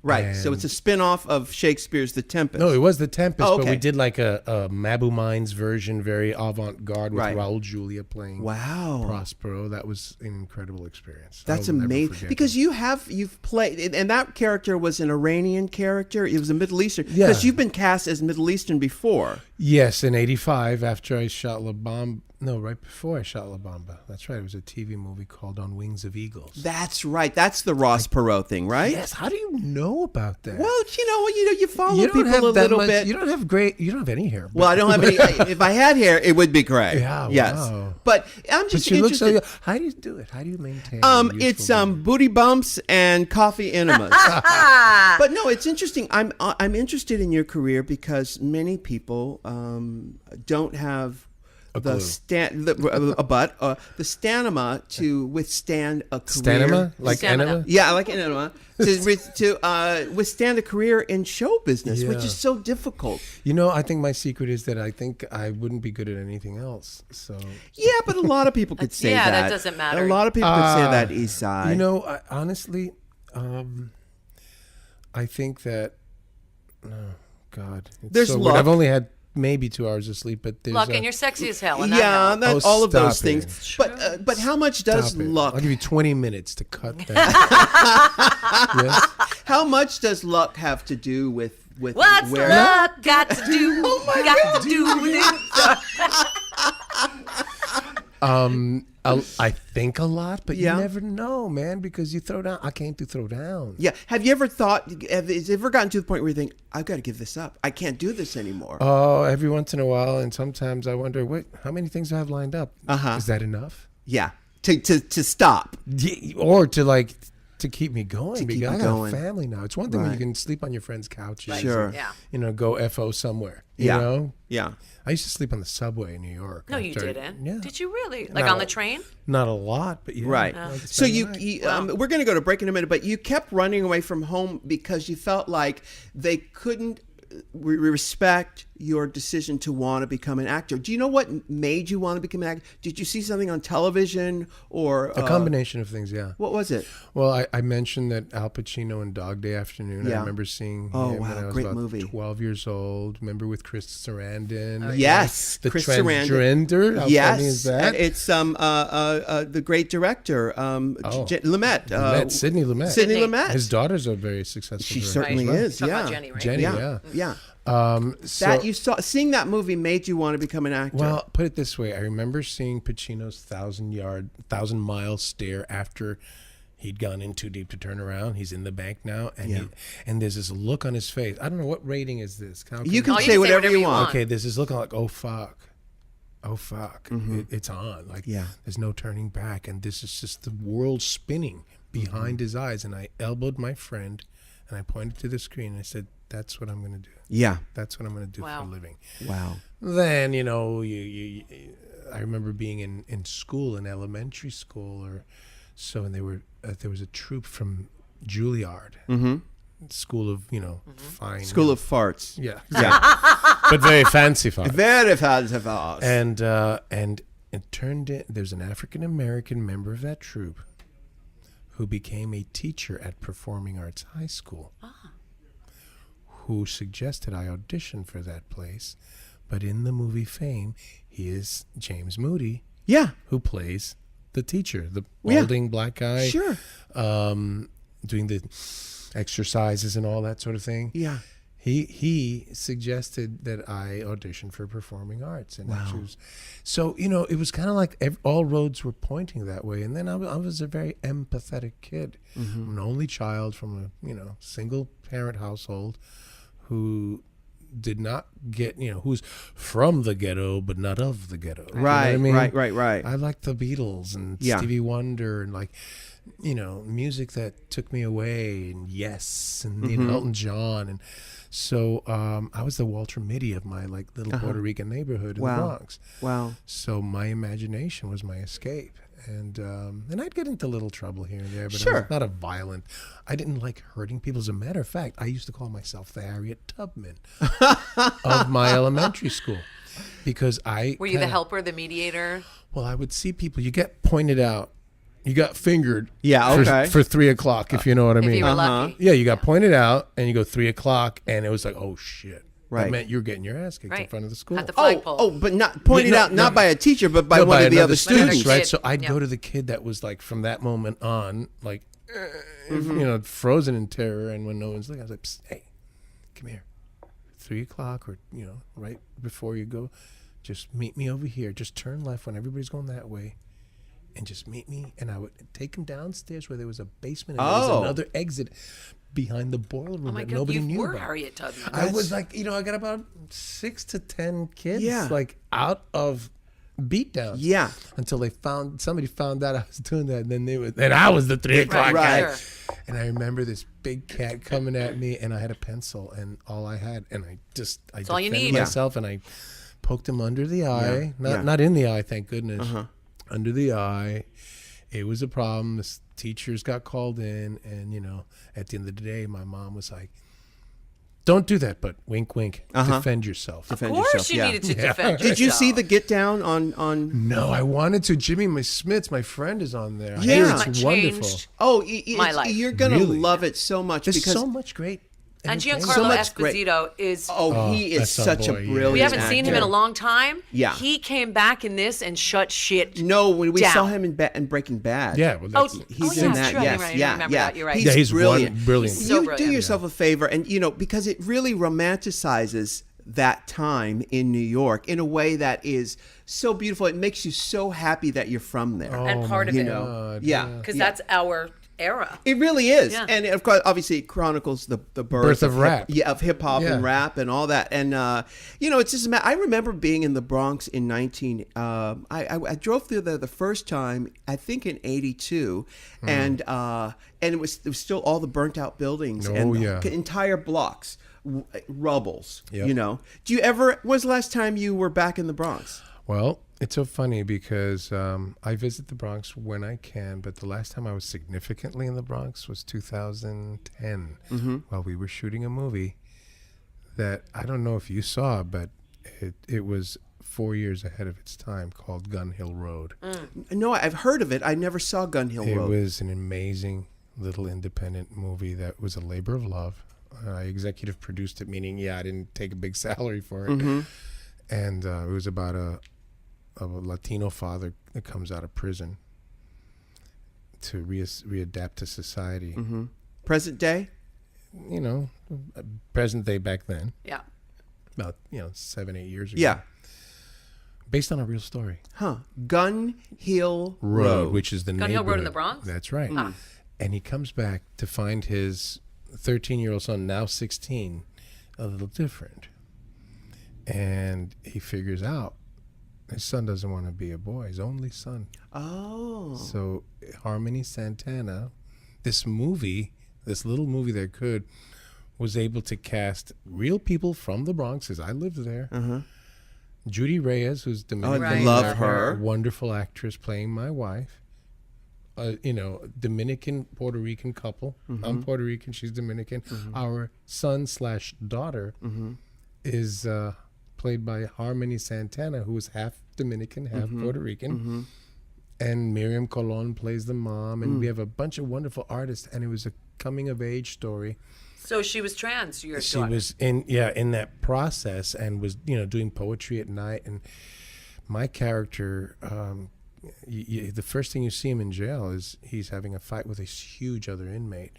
Right. So it's a spin-off of Shakespeare's The Tempest. No, it was The Tempest, Oh, but okay. we did like a Mabu Mines version, very avant-garde with Right. Raul Julia playing Wow. Prospero. That was an incredible experience. That's I will never amazing. forget Because that. you've played, and that character was an Iranian character. It was a Middle Eastern. Yeah. Because you've been cast as Middle Eastern before. Yes, in '85, after I shot La Bamba. No, right before I shot La Bamba. That's right. It was a TV movie called On Wings of Eagles. That's right. That's the Ross Perot thing, right? Yes. How do you know about that? Well, you follow you don't people have a that little much, bit. You don't have any hair. Well, I don't have any. If I had hair, it would be gray. Yeah, Yes. wow. But I'm but just you look so interested. young. How do you do it? How do you maintain? a It's youthful beauty? booty bumps and coffee enemas. But no, it's interesting. I'm interested in your career because many people don't have the stamina to withstand a career. Stamina? Like Stamina. enema? Yeah, like an enema to withstand a career in show business, which Yeah. is so difficult. I think my secret is that I think I wouldn't be good at anything else. So Yeah, but a lot of people could say Yeah, that. that doesn't matter. A lot of people could say that, Esai. honestly, I think that. Oh God, it's There's so luck. weird. I've only had maybe 2 hours of sleep, but there's Luck, and you're sexy as hell. And I Yeah, know. all of those stop things. it. But how much does Stop it. luck? I'll give you 20 minutes to cut that. Yes. How much does luck have to do with What's where? luck got to do? Got to do with it. I think a lot, but Yeah. you never know, man, because you throw down. I can't do throw down. Yeah. Have you ever thought? Has it ever gotten to the point where you think, I've got to give this up. I can't do this anymore. Oh, every once in a while, and sometimes I wonder, how many things do I have lined up? Is that enough? Yeah. To stop. Or to keep me going, keep because you I got going. a family now. It's one thing when you Right. can sleep on your friend's couches. Sure. Yeah. Go FO somewhere. You Yeah. know? Yeah. I used to sleep on the subway in New York. No, you after- didn't. Yeah. Did you really? Like No. on the train? Not a lot, but yeah. Right. I like to So spend the you night. we're going to go to break in a minute, but you kept running away from home because you felt like they couldn't respect your decision to want to become an actor. Do you know what made you want to become an actor? Did you see something on television or A combination of things, yeah. what was it? Well, I mentioned that Al Pacino in Dog Day Afternoon. Yeah. I remember seeing Oh, him wow, when I was great about movie. 12 years old. Remember with Chris Sarandon? Yes, The Chris Sarandon. transgender? How Yes, funny is that? it's the great director Lumet. Sidney Lumet. Sidney Sidney. Lumet. His daughter's a very successful She director certainly as well. is. Talking Yeah, about Jenny, right? Jenny, yeah, yeah. yeah. So, That you saw, seeing that movie made you want to become an actor. well, put it this way. I remember seeing Pacino's 1,000-mile stare after he'd gone in too deep to turn around. He's in the bank now, and and there's this look on his face. I don't know, what rating is this? you can say whatever you want. Okay, there's this look like, oh fuck, it's on. Like, there's no turning back, and this is just the world spinning behind his eyes. And I elbowed my friend, and I pointed to the screen, and I said, "That's what I'm going to do. Yeah. That's what I'm going to do Wow. for a living." Wow. Then I remember being in school, in elementary school, or so, and there was a troupe from Juilliard. School of fine School of Farts. yeah, Yeah. but very fancy fun. Very fancy farts. And it turned in, there's an African American member of that troupe who became a teacher at Performing Arts High School, who suggested I audition for that place. But in the movie Fame, he is James Moody, Yeah. who plays the teacher, the balding black guy, Sure. doing the exercises and all that sort of thing. Yeah. He suggested that I audition for Performing Arts, and I chose. So it was kind of like all roads were pointing that way. And then I was a very empathetic kid, an only child from a single parent household, who did not get who's from the ghetto but not of the ghetto. You know what Right. I mean? Right. I liked the Beatles and Yeah. Stevie Wonder and music that took me away, and Yes, and Elton John, and so I was the Walter Mitty of my little Puerto Rican neighborhood in the Bronx. Wow. So my imagination was my escape, and I'd get into little trouble here and there, but Sure. I was not a violent. I didn't like hurting people. As a matter of fact, I used to call myself the Harriet Tubman of my elementary school, because Were you the helper, the mediator? well, I would see people. You get pointed out. You got fingered. Yeah, okay. For 3 o'clock, if you know what I If mean. you were lucky. Yeah, you got pointed out, and you go 3 o'clock, and it was like, oh shit. Right. That meant you're getting your ass kicked in Right. front of the school. At the flagpole. But not pointed out not by a teacher, but by No, one of the another other student, students. right? Kid. So I'd Yeah. go to the kid that was from that moment on, frozen in terror, and when no one's looking, I was like, "Psst, hey, come here. 3 o'clock, or right before you go, just meet me over here. Just turn left when everybody's going that way, and just meet me." And I would take him downstairs where there was a basement, and there was another exit behind the boiler room Oh my that God, nobody you knew were about. Harriet Tubman. I was I got about 6 to 10 kids, Yeah. out of beatdowns. Yeah. Until somebody found out I was doing that, and then I was the 3 o'clock guy. Right. And I remember this big cat coming at me, and I had a pencil, and all I had, and I all you defended need. myself, and I poked him under the eye, Yeah. not in the eye, thank goodness, under the eye. It was a problem. The teachers got called in, and at the end of the day, my mom was like, "Don't do that, but wink, wink, defend yourself." Of course you needed to defend yourself. Did you see the Get Down on? No, I wanted to. Jimmy Smits, my friend, is on there. I Yeah. hear That it's wonderful. changed Oh, my life. you're gonna Really? love it so much There's because so much great And entertaining. Giancarlo So much great- Esposito is. He is that's our such a boy, yeah. brilliant We haven't seen him in actor. a long time. Yeah. He came back in this and shut shit. No, when we down. saw him in Breaking Bad. Yeah, well, Oh, that's, He's yeah, in it's that. true. I Yes, didn't yeah, remember yeah. that. You're right. He's, Yeah, he's brilliant. brilliant. He's so You do brilliant. yourself a favor, and because it really romanticizes that time in New York in a way that is so beautiful. It makes you so happy that you're from there. And part of you it. know, Because that's our era. It really is, Yeah. and of course, obviously, it chronicles the Birth of rap. of hip hop Yeah. and rap and all that. And it's just I remember being in the Bronx in 19. I drove through there the first time, I think in '82, and it was still all the burnt out buildings and entire blocks, rubbles. Yep. You know, do you ever? When was the last time you were back in the Bronx? Well, it's so funny because I visit the Bronx when I can, but the last time I was significantly in the Bronx was 2010 while we were shooting a movie that I don't know if you saw, but it was 4 years ahead of its time, called Gun Hill Road. No, I've heard of it. I never saw Gun Hill Road. It was an amazing little independent movie that was a labor of love. I executive produced it, meaning, I didn't take a big salary for it. And it was about a Latino father that comes out of prison to readapt to society. Present day? Present day back then. Yeah. About, 7-8 years ago. Yeah. Based on a real story. Gun Hill Road, which is the Gun Hill Road in the neighborhood. Bronx? That's right. And he comes back to find his 13-year-old son, now 16, a little different. And he figures out his son doesn't want to be a boy, his only son. Oh. So Harmony Santana, this little movie that was able to cast real people from the Bronx, as I lived there. Judy Reyes, who's Dominican. I love her. Wonderful actress playing my wife. Dominican Puerto Rican couple. I'm Puerto Rican, she's Dominican. Our son/daughter is played by Harmony Santana, who is half Dominican, half Puerto Rican. And Miriam Colon plays the mom, and we have a bunch of wonderful artists, and it was a coming of age story. So she was trans, your She daughter. was in that process and was doing poetry at night. And my character, the first thing you see him in jail is he's having a fight with a huge other inmate,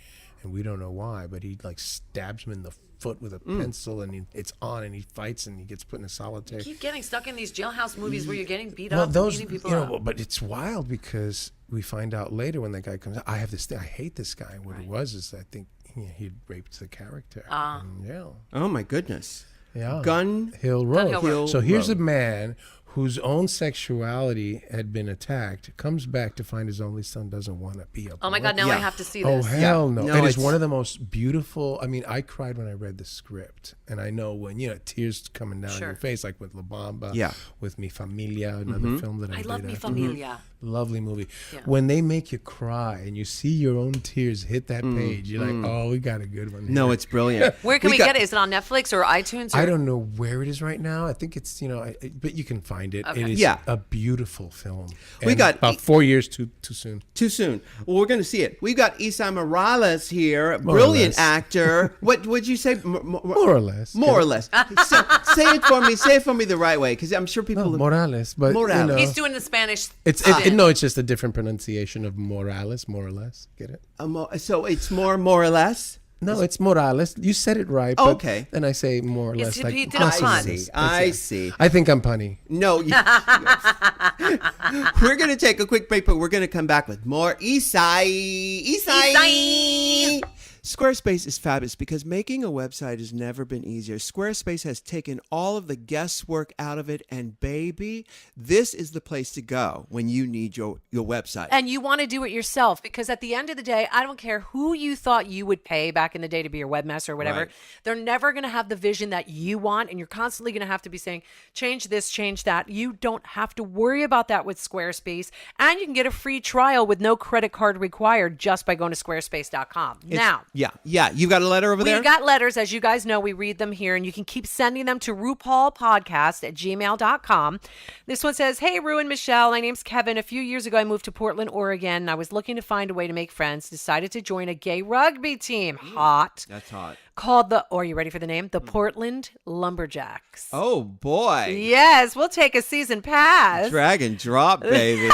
and we don't know why, but he stabs him in the foot with a pencil, and it's on, and he fights, and he gets put in a solitary. You keep getting stuck in these jailhouse movies where you're getting beat Well, up, those, beating people up. but it's wild because we find out later when that guy comes out, I have this thing, I hate this guy. What it was is I think he'd raped the character in jail. Oh my goodness. Yeah. Gun Hill Road. Hill Road. So here's a man whose own sexuality had been attacked, comes back to find his only son doesn't want to be a boy. Oh my God, now I have to see Oh, this. hell no. No, It is it's- one of the most beautiful. I mean, I cried when I read the script. And I know when, tears coming down your face, like with La Bamba, with Mi Familia, another film that I did. love Mi Familia. Lovely movie. Yeah. When they make you cry and you see your own tears hit that page, you're like, oh, we got a good one here. No, it's brilliant. Where can we get it? Is it on Netflix or iTunes? Or? I don't know where it is right now. I think it's, but you can find it. Okay. It is a beautiful film. We And got about 4 years too soon. Too soon. Well, we're going to see it. We've got Esai Morales here, brilliant actor. What would you say? More or less. More or less. So, say it for me. Say it for me the right way, because I'm sure people. No, Morales, but Morales. He's doing the Spanish. it's just a different pronunciation of Morales, more or less. Get it? So it's more or less. No, it's Morales. You said it right. Oh, But okay. then I say more or Yes, less. he Like did a pun. consonants. I see. I think I'm punny. No. We're going to take a quick break, but we're going to come back with more Esai. Squarespace is fabulous because making a website has never been easier. Squarespace has taken all of the guesswork out of it, and baby, this is the place to go when you need your website. And you want to do it yourself, because at the end of the day, I don't care who you thought you would pay back in the day to be your webmaster or whatever. Right. They're never going to have the vision that you want, and you're constantly going to have to be saying, change this, change that. You don't have to worry about that with Squarespace, and you can get a free trial with no credit card required just by going to squarespace.com. Now, Yeah. You got a letter over there? We got letters. As you guys know, we read them here, and you can keep sending them to RuPaulPodcast@gmail.com. This one says, "Hey, Ru and Michelle, my name's Kevin. A few years ago, I moved to Portland, Oregon, and I was looking to find a way to make friends. Decided to join a gay rugby team. Hot. That's hot. Called are you ready for the name? The Portland Lumberjacks. Oh, boy. Yes, we'll take a season pass. Drag and drop, baby.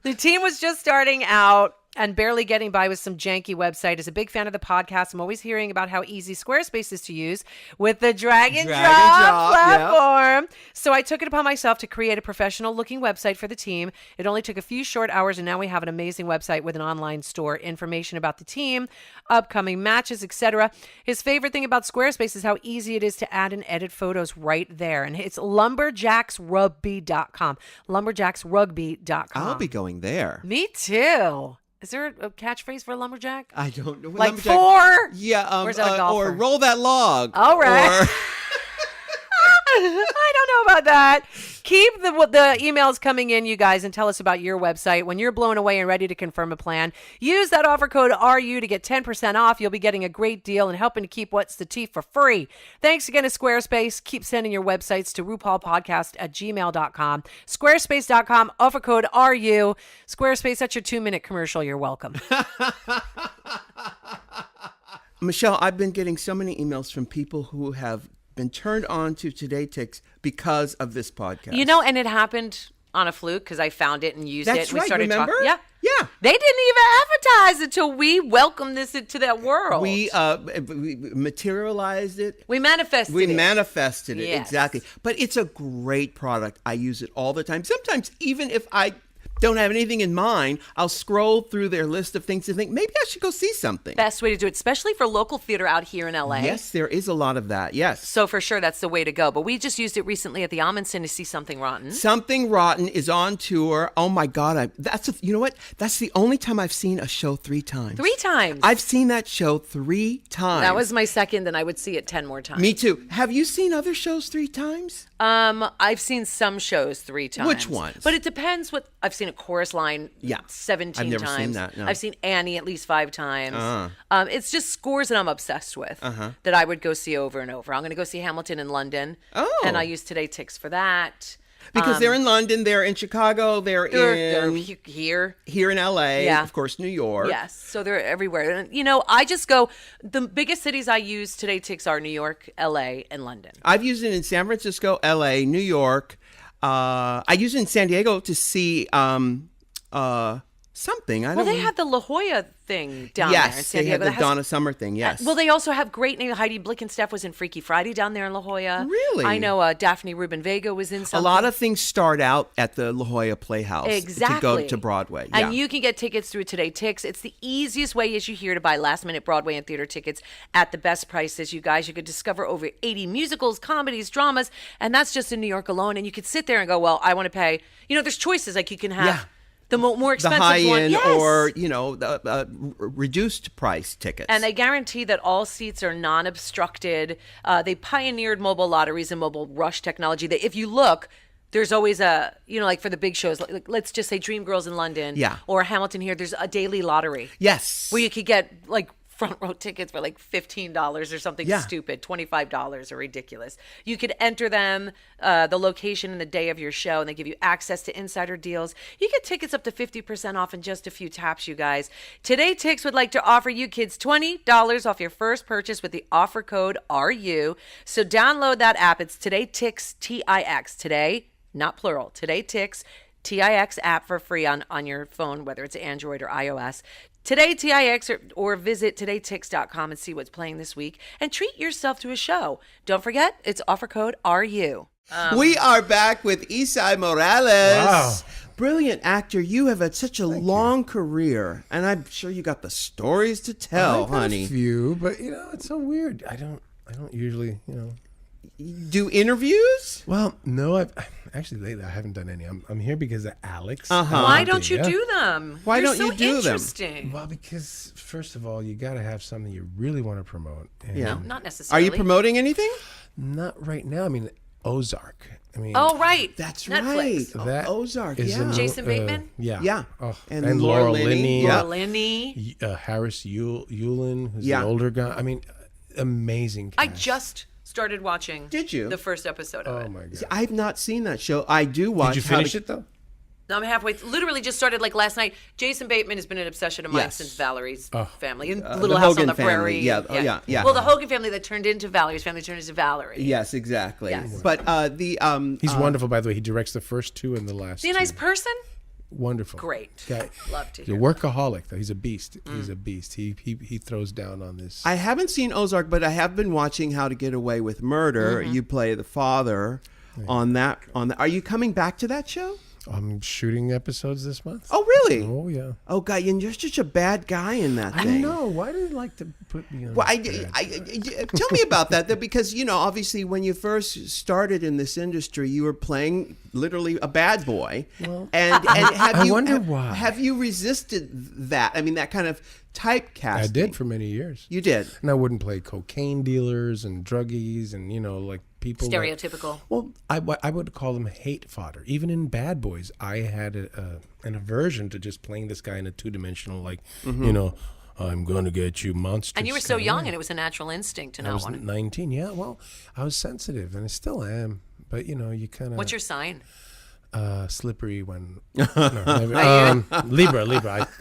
The team was just starting out and barely getting by with some janky website. As a big fan of the podcast, I'm always hearing about how easy Squarespace is to use with the drag and drop platform. Yep. So I took it upon myself to create a professional looking website for the team. It only took a few short hours, and now we have an amazing website with an online store, information about the team, upcoming matches, etc. His favorite thing about Squarespace is how easy it is to add and edit photos right there. And it's lumberjacksrugby.com. Lumberjacksrugby.com. I'll be going there. Me too. Is there a catchphrase for a lumberjack? I don't know. Like lumberjack, four? Yeah. Or is that a golfer? Or roll that log. All right. I don't know about that. Keep the emails coming in, you guys, and tell us about your website. When you're blown away and ready to confirm a plan, use that offer code RU to get 10% off. You'll be getting a great deal and helping to keep What's the Tea for free. Thanks again to Squarespace. Keep sending your websites to RuPaulPodcast@gmail.com. Squarespace.com, offer code RU. Squarespace, that's your 2-minute commercial. You're welcome. Michelle, I've been getting so many emails from people who have been turned on to Today Ticks because of this podcast. You know, and it happened on a fluke because I found it and used it. That's We right, started remember? Yeah. They didn't even advertise it until we welcomed this into that world. We materialized it. We manifested it. Manifested it, Yes. exactly. But it's a great product. I use it all the time. Sometimes even if I don't have anything in mind, I'll scroll through their list of things and think, maybe I should go see something. Best way to do it, especially for local theater out here in LA. Yes, there is a lot of that, yes. So for sure, that's the way to go. But we just used it recently at the Amundsen to see Something Rotten. Something Rotten is on tour. Oh my God. You know what? That's the only time I've seen a show 3 times. 3 times. I've seen that show 3 times. That was my second, and I would see it 10 more times. Me too. Have you seen other shows 3 times? I've seen some shows 3 times. Which ones? But it depends what I've seen. A Chorus Line 17 I've never times. seen that, no. I've seen Annie at least 5 times. It's just scores that I'm obsessed with that I would go see over and over. I'm going to go see Hamilton in London. Oh. And I use Today Ticks for that. Because they're in London, they're in Chicago, they're here in LA, of course, New York. Yes, so they're everywhere. And, you know, I just go, the biggest cities I use Today Ticks are New York, LA, and London. I've used it in San Francisco, LA, New York. I used it in San Diego to see something. They had the La Jolla thing down there in San Diego. Yes, they had the Donna Summer thing, yes. Well, they also have great names. Heidi Blickenstaff was in Freaky Friday down there in La Jolla. Really? I know Daphne Rubin Vega was in something. A lot of things start out at the La Jolla Playhouse exactly. to go to Broadway. Yeah. And you can get tickets through Today Ticks. It's the easiest way, as you hear, to buy last-minute Broadway and theater tickets at the best prices. You guys, you could discover over 80 musicals, comedies, dramas, and that's just in New York alone. And you could sit there and go, well, I want to pay. You know, there's choices. Like you can have the more expensive the high-end one. or, you know, the reduced price tickets. And they guarantee that all seats are non-obstructed. They pioneered mobile lotteries and mobile rush technology. That if you look, there's always a, you know, like for the big shows, like let's just say Dreamgirls in London or Hamilton here, there's a daily lottery. Yes. Where you could get like front row tickets for like $15 or something stupid, $25 or ridiculous. You could enter them, the location and the day of your show, and they give you access to insider deals. You get tickets up to 50% off in just a few taps, you guys. Today Ticks would like to offer you kids $20 off your first purchase with the offer code RU. So download that app. It's Today Ticks, T-I-X. Today, not plural. Today Ticks, TIX app for free on your phone, whether it's Android or iOS. Today TIX or visit todaytix.com and see what's playing this week and treat yourself to a show. Don't forget, it's offer code RU. We are back with Esai Morales. Wow. Brilliant actor. You have had such a long career, and I'm sure you got the stories to tell, I've got honey. a few, but you know, it's so weird. I don't usually, you know. Do interviews? Well, no, I've actually lately I haven't done any. I'm here because of Alex. Why don't you do them? Why They're don't you do them? interesting. Well, because first of all, you got to have something you really want to promote. And Yeah. Not necessarily. Are you promoting anything? Not right now. I mean, Ozark. I mean, Oh, right. That's Netflix. right. that Ozark. is Yeah. Jason Bateman? Yeah. Yeah. Oh, And Laura Laura Linney. Linney. Yeah. Laura Linney. Harris Yulin, who's Yeah. the older guy. I mean, amazing I cast. just started watching. Did you? The first episode of Oh it. my god! I've not seen that show. I do watch. Did you How finish to- it though? No, I'm halfway. Literally just started like last night. Jason Bateman has been an obsession of mine Yes. since Valerie's family. And the Little House Hogan on the family. Prairie. Yeah. Oh, yeah, yeah. Well, the Hogan family that turned into Valerie's family turned into Valerie. Yes, exactly. Yes. But the He's wonderful, by the way. He directs the first two and the last. Is he a two. nice person? Wonderful. Great. Guy. Love to He's a hear. workaholic, though. He's a beast. He's a beast. He throws down on this. I haven't seen Ozark, but I have been watching How to Get Away with Murder. You play the father on that. Are you coming back to that show? I'm shooting episodes this month. Oh, really? Oh yeah. Oh, God, and you're such a bad guy in that I thing. know. Why do they like to put me on? Well, that? tell me about that. Because obviously, when you first started in this industry, you were playing literally a bad boy. Well, and have I you wonder why. Have you resisted that? I mean, that kind of typecasting. I did for many years. You did. And I wouldn't play cocaine dealers and druggies and like people. that- Stereotypical. well, I would call them hate fodder. Even in Bad Boys, I had an aversion to just playing this guy in a two-dimensional, I'm gonna get you monster. And you were so young, and it was a natural instinct to I not was want to. 19. Yeah, well, I was sensitive, and I still am. But you kind of. What's your sign? slippery when Libra.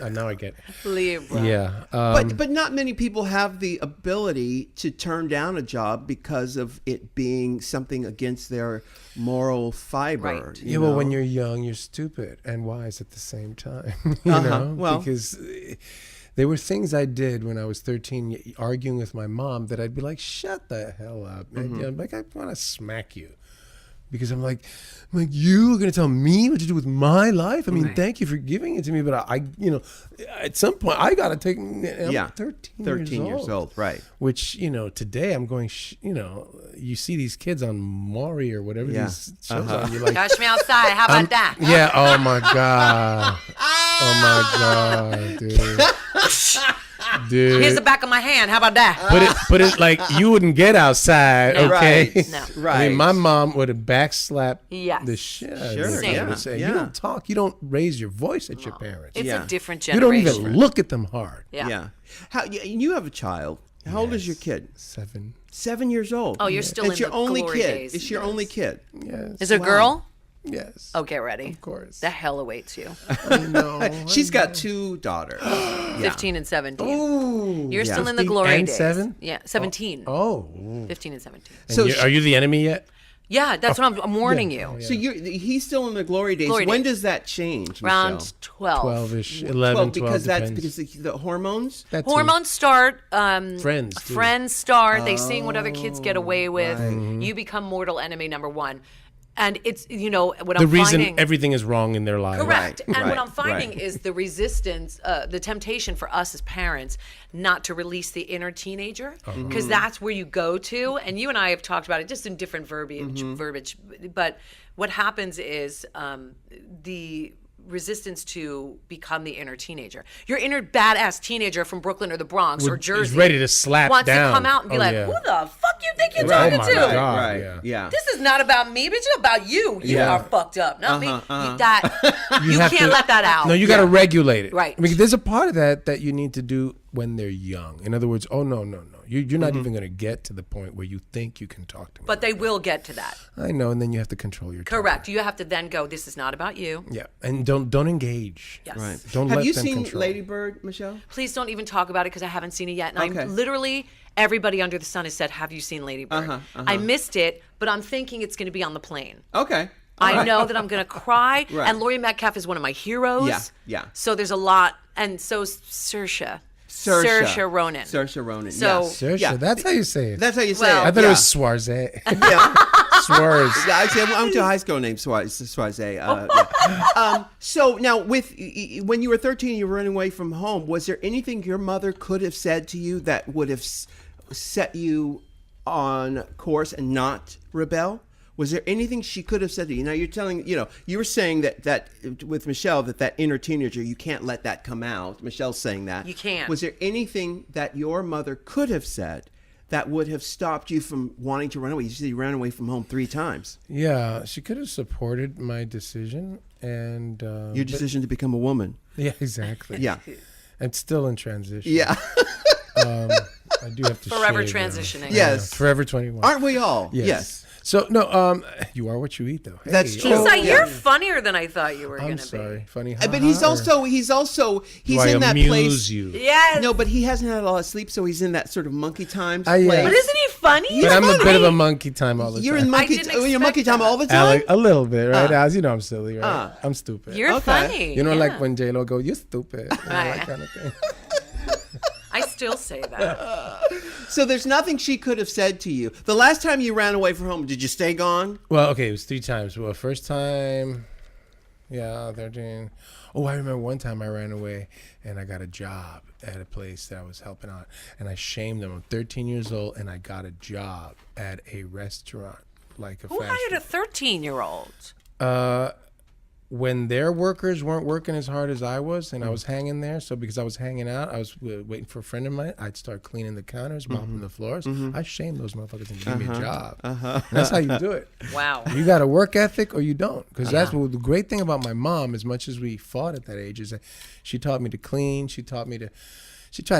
I now I get it. Libra. Yeah, But not many people have the ability to turn down a job because of it being something against their moral fiber. Right. yeah. Well, when you're young, you're stupid and wise at the same time. you know, Well- because there were things I did when I was 13, arguing with my mom, that I'd be like, "Shut the hell up!" And I'm like, I want to smack you. Because I'm like, you are going to tell me what to do with my life? I mean, Right. thank you for giving it to me, but I at some point I got to take. I'm 13 years old, right? Which today I'm going. You see these kids on Maury or whatever Yeah. these shows are. You're like, Cash me outside. How about that? yeah. Oh my god. Oh my god, dude. Dude. Here's the back of my hand. How about that? Put it like you wouldn't get outside, No. okay? Right. No. Right. I mean, my mom would have backslapped Yes. the shit out of Sure, me. yeah, Say, yeah. You don't talk. You don't raise your voice at your parents. It's Yeah. a different You don't generation. even look at them hard. Yeah. How you have a child? How old is your kid? 7. 7 years old. Oh, you're still It's in your the only glory kid. days. It's your only kid. Yes. Is it a girl? Yes. Oh, get ready. Of course. The hell awaits you. I know. She's got 2 daughters. 15 and 17. Ooh. You're still in the 15 glory and days. 7? Yeah, 17. Oh. 15 and 17. And So are you the enemy yet? Yeah, that's what I'm warning you. So he's still in the glory days. Glory When days. does that change, Round Michelle? 12. 12-ish, 11, 12, because that's depends. because the hormones. That's Hormones start. Friends, too. Friends start. They seeing what other kids get away with. Mm-hmm. You become mortal enemy number one. And it's, what the I'm reason finding. everything is wrong in their lives. Correct. Right, And what right, I'm finding right. is the resistance, the temptation for us as parents not to release the inner teenager, because that's where you go to. And you and I have talked about it just in different verbiage. But what happens is the resistance to become the inner teenager. Your inner badass teenager from Brooklyn or the Bronx or Is Jersey ready to slap wants down. to come out and be Oh, like, yeah. who the fuck you think you're Right. talking Oh, my to? God. Right. Yeah. This is not about me, but it's about you. You Yeah. are fucked up, not me. You have can't to- let that out. No, you got to regulate it. Right. I mean, there's a part of that you need to do when they're young. In other words, no. You're not even going to get to the point where you think you can talk to me. But they will get to that. I know, and then you have to control your temper. Correct. You have to then go, this is not about you. Yeah, and don't engage. Yes. Right. Don't Have let you them seen control. Lady Bird, Michelle? Please don't even talk about it because I haven't seen it yet. And Okay. I'm literally, everybody under the sun has said, have you seen Lady Bird? I missed it, but I'm thinking it's going to be on the plane. Okay. I know that I'm going to cry. Right. And Laurie Metcalf is one of my heroes. Yeah. So there's a lot. And so is Saoirse Ronan. Saoirse Ronan. So- yes. Saoirse, Yeah. that's how you say it. That's how you say Well- it. I thought yeah. it was Swarze. Yeah. Swarz. Yeah, actually, I went to a high school named Swaze. Yeah. So now, when you were 13, you were running away from home. Was there anything your mother could have said to you that would have set you on course and not rebel? Was there anything she could have said to you? Now you're telling, you were saying that with Michelle, that inner teenager, you can't let that come out. Michelle's saying that. You can't. Was there anything that your mother could have said that would have stopped you from wanting to run away? You said you ran away from home 3 times. Yeah, she could have supported my decision and Your decision to become a woman. Yeah, exactly. Yeah. I'm still in transition. Yeah. I do have to Forever shave, transitioning. Yes. Forever 21. Aren't we all? Yes. So no, you are what you eat, though. That's true. Esai, Yeah. you're funnier than I thought you were going I'm to sorry, be. funny. But he's also Do I in that amuse place. you? Yes. No, but he hasn't had a lot of sleep, so he's in that sort of monkey time Yeah. place. But isn't he funny? But I'm a funny. bit of a monkey time all the You're time. in monkey. didn't You're monkey expect time that. all the time. Alec, a little bit, right? As you know, I'm silly, right? I'm stupid. You're Okay. funny. You know, yeah. like when J-Lo go, "You're stupid," that kind of thing. I still say that. So there's nothing she could have said to you. The last time you ran away from home, did you stay gone? Well, okay, it was 3 times. Well, first time, 13. Oh, I remember one time I ran away and I got a job at a place that I was helping out, and I shamed them. I'm 13 years old, and I got a job at a restaurant, like a Who fast hired a 13-year-old? when their workers weren't working as hard as I was, and I was hanging there, so because I was hanging out, I was waiting for a friend of mine. I'd start cleaning the counters, mopping the floors. I shamed those motherfuckers and give me a job. And that's how you do it. Wow. You got a work ethic or you don't, because that's what the great thing about my mom. As much as we fought at that age, is that she taught me to clean. She tried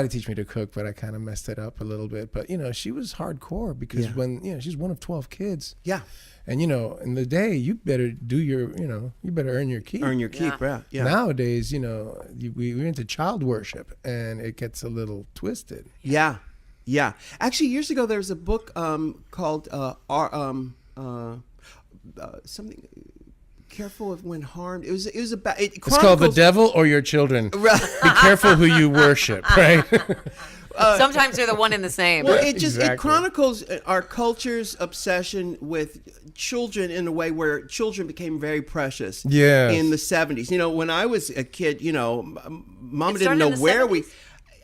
to teach me to cook, but I kind of messed it up a little bit. But she was hardcore because when she's one of 12 kids. Yeah. And in the day, you better do your, you better earn your keep. Earn your keep, yeah. Nowadays, we're into child worship, and it gets a little twisted. Yeah. Yeah. Actually, years ago, there was a book called something. Careful of when harmed. It was about. It's called The Devil or Your Children. Be careful who you worship, right? Sometimes they're the one and the same. Well, it chronicles our culture's obsession with children in a way where children became very precious. Yes. In the 70s. When I was a kid, Mama It didn't started know in the where 70s?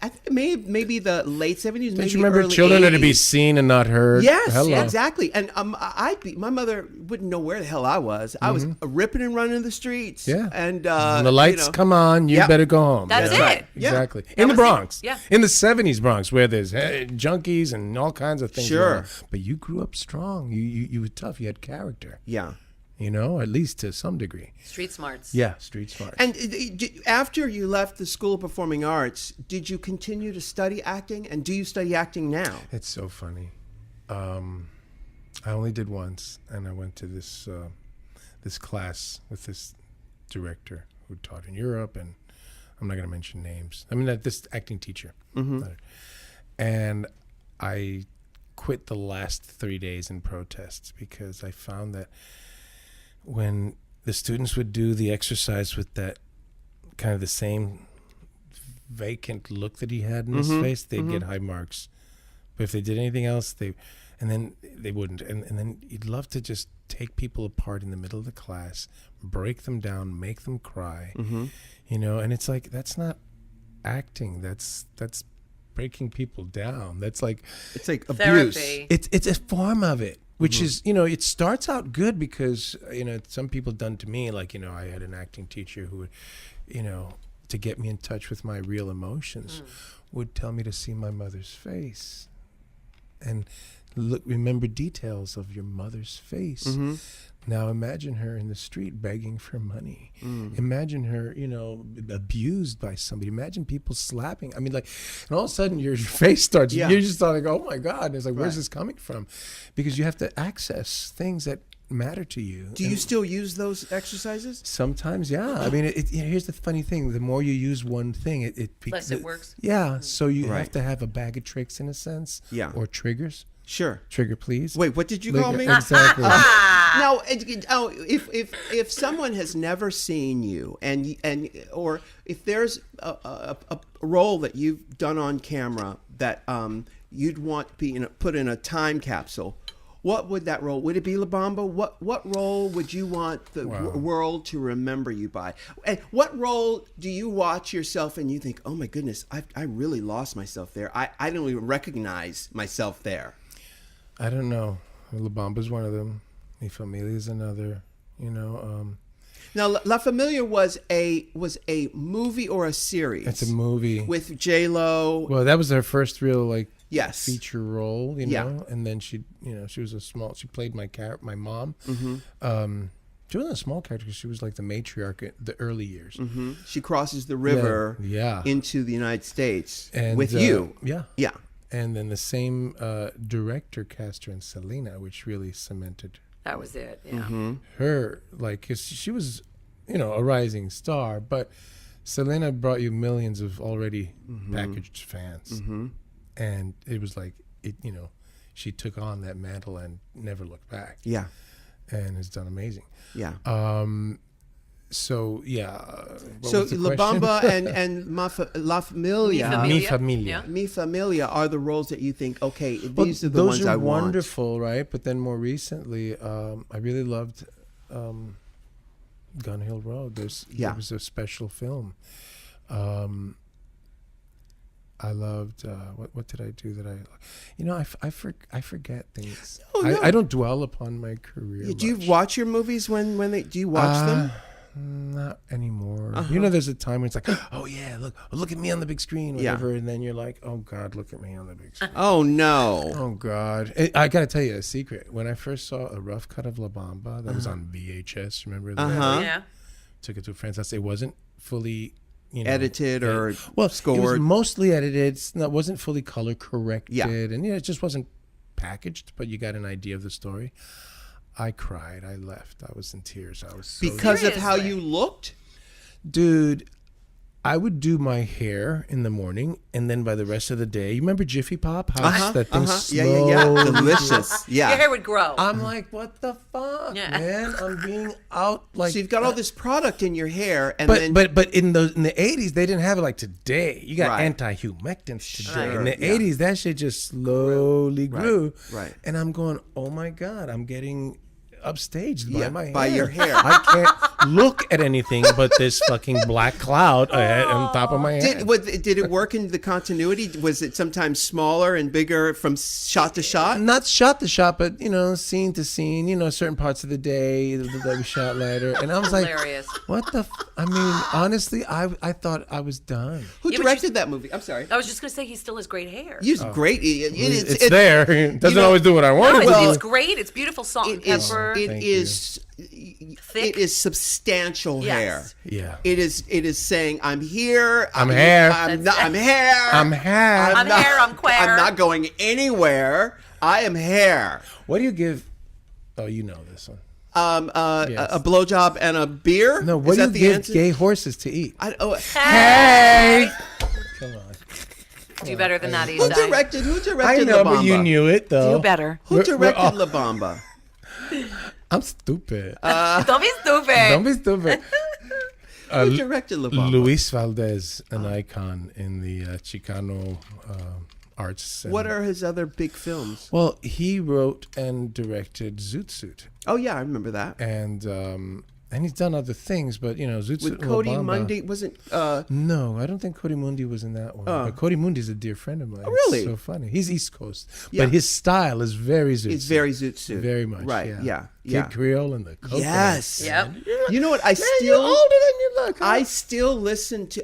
I think maybe the late 70s. Don't you remember children are to be seen and not heard? Yes, Hello. exactly. And my mother wouldn't know where the hell I was. I was ripping and running the streets. Yeah. And when the lights come on, you Yep. better go home. That's it. right. Yeah. Exactly. That In the was Bronx. yeah. In the 70s Bronx, where there's junkies and all kinds of things. Sure. going on. But you grew up strong. You were tough. You had character. Yeah. At least to some degree. Street smarts. Yeah, street smart. And after you left the School of Performing Arts, did you continue to study acting? And do you study acting now? It's so funny. I only did once, and I went to this class with this director who taught in Europe, and I'm not going to mention names. I mean, this acting teacher. And I quit the last 3 days in protests because I found that when the students would do the exercise with that kind of the same vacant look that he had in his face, they'd get high marks. But if they did anything else, they wouldn't. And then he'd love to just take people apart in the middle of the class, break them down, make them cry, and it's like, that's not acting. That's breaking people down. It's like abuse. Therapy. It's a form of it. Which is, it starts out good because, some people done to me, like, I had an acting teacher who would, to get me in touch with my real emotions, would tell me to see my mother's face and remember details of your mother's face. Now imagine her in the street begging for money. Imagine her, abused by somebody. Imagine people slapping. I mean, like, and all of a sudden your face starts, you're just like, oh my God. And it's like, where's this coming from? Because you have to access things that matter to you. Do you still use those exercises? Sometimes, yeah. I mean, here's the funny thing. The more you use one thing, Less it works. Yeah. So you have to have a bag of tricks in a sense. Yeah. Or triggers. Sure. Trigger, please. Wait, what did you call me? Exactly. Now, if someone has never seen you, or if there's a role that you've done on camera that you'd want to put in a time capsule, what would that role? Would it be La Bamba? What role would you want the world to remember you by? And what role do you watch yourself and you think, oh my goodness, I really lost myself there. I don't even recognize myself there. I don't know. La Bamba's one of them. Mi Familia is another. Now, La Familia was a movie or a series? It's a movie with J-Lo. Well, that was her first real Yes. feature role, Yeah. and then she played my mom. She wasn't a small character because she was like the matriarch in the early years. She crosses the river Yeah. into the United States And, with you. Yeah. Yeah. And then the same director cast her in Selena, which really cemented That was it. Yeah. her, like, 'cause she was, a rising star, but Selena brought you millions of already packaged fans. And it was like, she took on that mantle and never looked back. Yeah. And has done amazing. Yeah. So, yeah. So La Bamba and La Familia. Mi Familia. Mi Familia are the roles that you think, okay, Well, these are the those ones I want. wonderful, right? But then more recently, I really loved Gun Hill Road. There was a special film. I loved what did I do that I forget things. Oh, no. I don't dwell upon my career. Do you much. watch your movies when they do you watch them? Not anymore. There's a time when it's like, oh yeah, look at me on the big screen, whatever, and then you're like, oh God, look at me on the big screen. Oh no. Oh God. I gotta tell you a secret. When I first saw a rough cut of La Bamba that was on VHS, remember that? Yeah. Took it to a friend's house. It wasn't fully Edited or scored. It was mostly edited. It wasn't fully color corrected, and it just wasn't packaged. But you got an idea of the story. I cried. I left. I was in tears. I was so because of how you looked. Dude, I would do my hair in the morning, and then by the rest of the day, you remember Jiffy Pop? How that thing Yeah. Delicious. Yeah. Your hair would grow. I'm like, what the fuck, man? I'm being out like. So you've got all this product in your hair, and but in the 80s they didn't have it like today. You got anti-humectants today. In the 80s, that shit just slowly grew. Right. And I'm going, oh my God, I'm getting upstaged by my hair. By your hair. I can't look at anything but this fucking black cloud on top of my head. Did it work in the continuity? Was it sometimes smaller and bigger from shot to shot? Not shot to shot, but scene to scene. Certain parts of the day that we shot later, and I was Hilarious. like, "What the?" I mean, honestly, I thought I was done. Who directed that movie? I'm sorry. I was just gonna say he still has great hair. He's great. It's there. It doesn't always do what I want. No, it's great. It's beautiful salt and pepper. It is thick. It is substantial hair. Yeah. It is saying, I'm here. I'm hair. I'm hair. I'm hair. I'm hair. I'm queer. I'm not going anywhere. I am hair. What do you give? Oh, you know this one. Yes. A blowjob and a beer. No, what do you give gay horses to eat? Hey! Come on. Do better than that, Who Esai. directed I know, La Bamba? but you knew it though. Do better. Who directed La Bamba? I'm stupid. Don't be stupid. Don't be stupid. Who directed La Bamba? Luis Valdez, an icon in the Chicano arts. What are his other big films? Well, he wrote and directed Zoot Suit. Oh yeah, I remember that. And he's done other things, but Zoot Suit With Cody Bamba, Mundy wasn't. No, I don't think Cody Mundi was in that one. But Cody Mundi is a dear friend of mine. Oh, really? It's so funny. He's East Coast, Yeah. but his style is very Zoot Suit. It's very Zoot Suit. Very much. Right. Yeah. Yeah. Kid Creole and the Coconuts. Yes. Yep. You know what? You're older than you look. Huh? I still listen to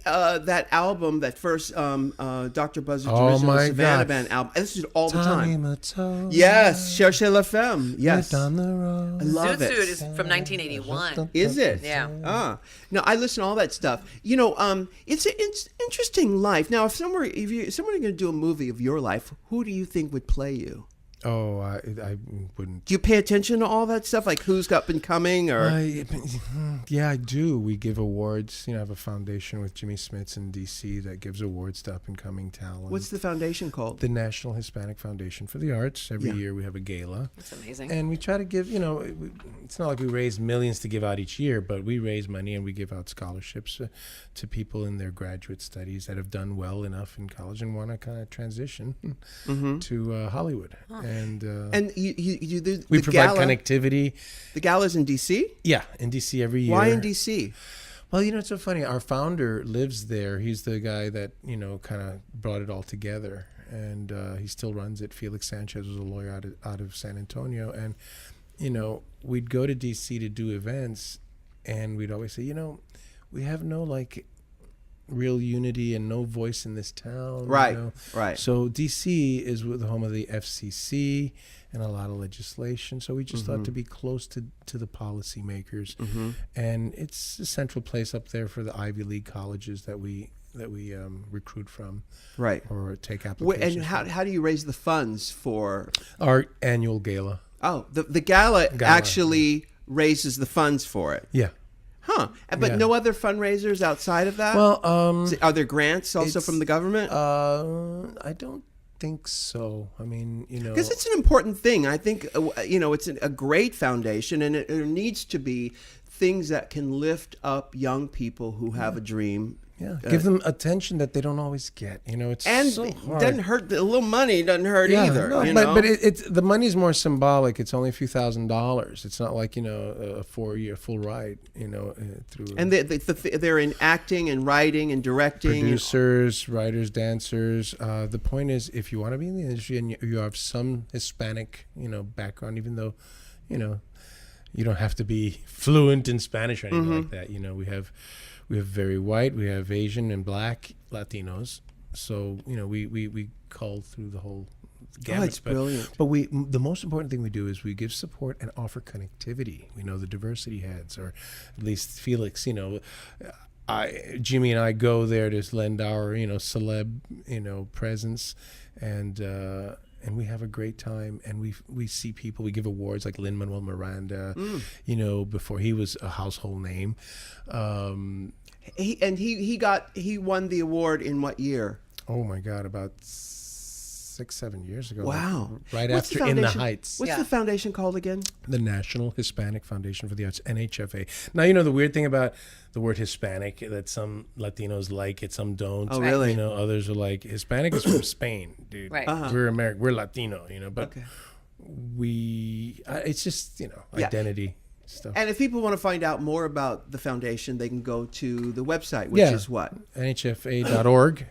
that album, that first Dr. Buzzard's Oh original my Savannah God. Band album. I listen to it all the Tommy time. Matteau. Yes, Cherchez la Femme. Yes, On the road. I love Zoot it. Suit is from 1981. Is it? Yeah. No, I listen to all that stuff. It's an interesting life. Now, if someone going to do a movie of your life, who do you think would play you? Oh, I wouldn't. Do you pay attention to all that stuff, like who's up and coming, or? Yeah, I do. We give awards. I have a foundation with Jimmy Smits in D.C. that gives awards to up and coming talent. What's the foundation called? The National Hispanic Foundation for the Arts. Every year we have a gala. That's amazing. And we try to give, it's not like we raise millions to give out each year, but we raise money and we give out scholarships to people in their graduate studies that have done well enough in college and want to kind of transition to Hollywood. Huh. And you do we the provide gala. connectivity. The gala's in D.C.? Yeah, in D.C. every year. Why in D.C.? Well, it's so funny. Our founder lives there. He's the guy that, kind of brought it all together. And he still runs it. Felix Sanchez was a lawyer out of San Antonio. And, we'd go to D.C. to do events. And we'd always say, we have no, real unity and no voice in this town. Right, you know? right. So D.C. is the home of the FCC and a lot of legislation. So we just thought to be close to the policymakers. And it's a central place up there for the Ivy League colleges that we recruit from, Right. or take applications. And how do you raise the funds for Our annual gala. Oh, the gala actually raises the funds for it. Yeah. Huh. But Yeah. no other fundraisers outside of that? Well, Are there grants also from the government? I don't think so. I mean, Because it's an important thing. I think, it's a great foundation, and it needs to be things that can lift up young people who have a dream. Yeah, give them attention that they don't always get. It's And so it hard. doesn't hurt. A little money doesn't hurt either. No, but it's the money's more symbolic. It's only a few $1,000s. It's not like a 4-year full ride. Through And they're in acting and writing and directing. producers, writers, dancers. The point is, if you want to be in the industry and you have some Hispanic, background, even though, you don't have to be fluent in Spanish or anything like that. We have very white, we have Asian and Black Latinos. So, we cull through the whole gamut. It's brilliant. But the most important thing we do is we give support and offer connectivity. We know the diversity heads, or at least Felix, Jimmy and I go there to lend our, celeb, presence, and we have a great time, and we see people. We give awards like Lin-Manuel Miranda, before he was a household name. He won the award in what year? Oh my God, about 6-7 years ago. Wow! Right What's after In the Heights. What's the foundation called again? The National Hispanic Foundation for the Arts, NHFA. Now, the weird thing about the word Hispanic, that some Latinos like it, some don't. Oh, really? Others are like, Hispanic is from Spain, dude. Right. We're American. We're Latino, but Okay. it's just, identity stuff. And if people want to find out more about the foundation, they can go to the website, which is what? NHFA.org.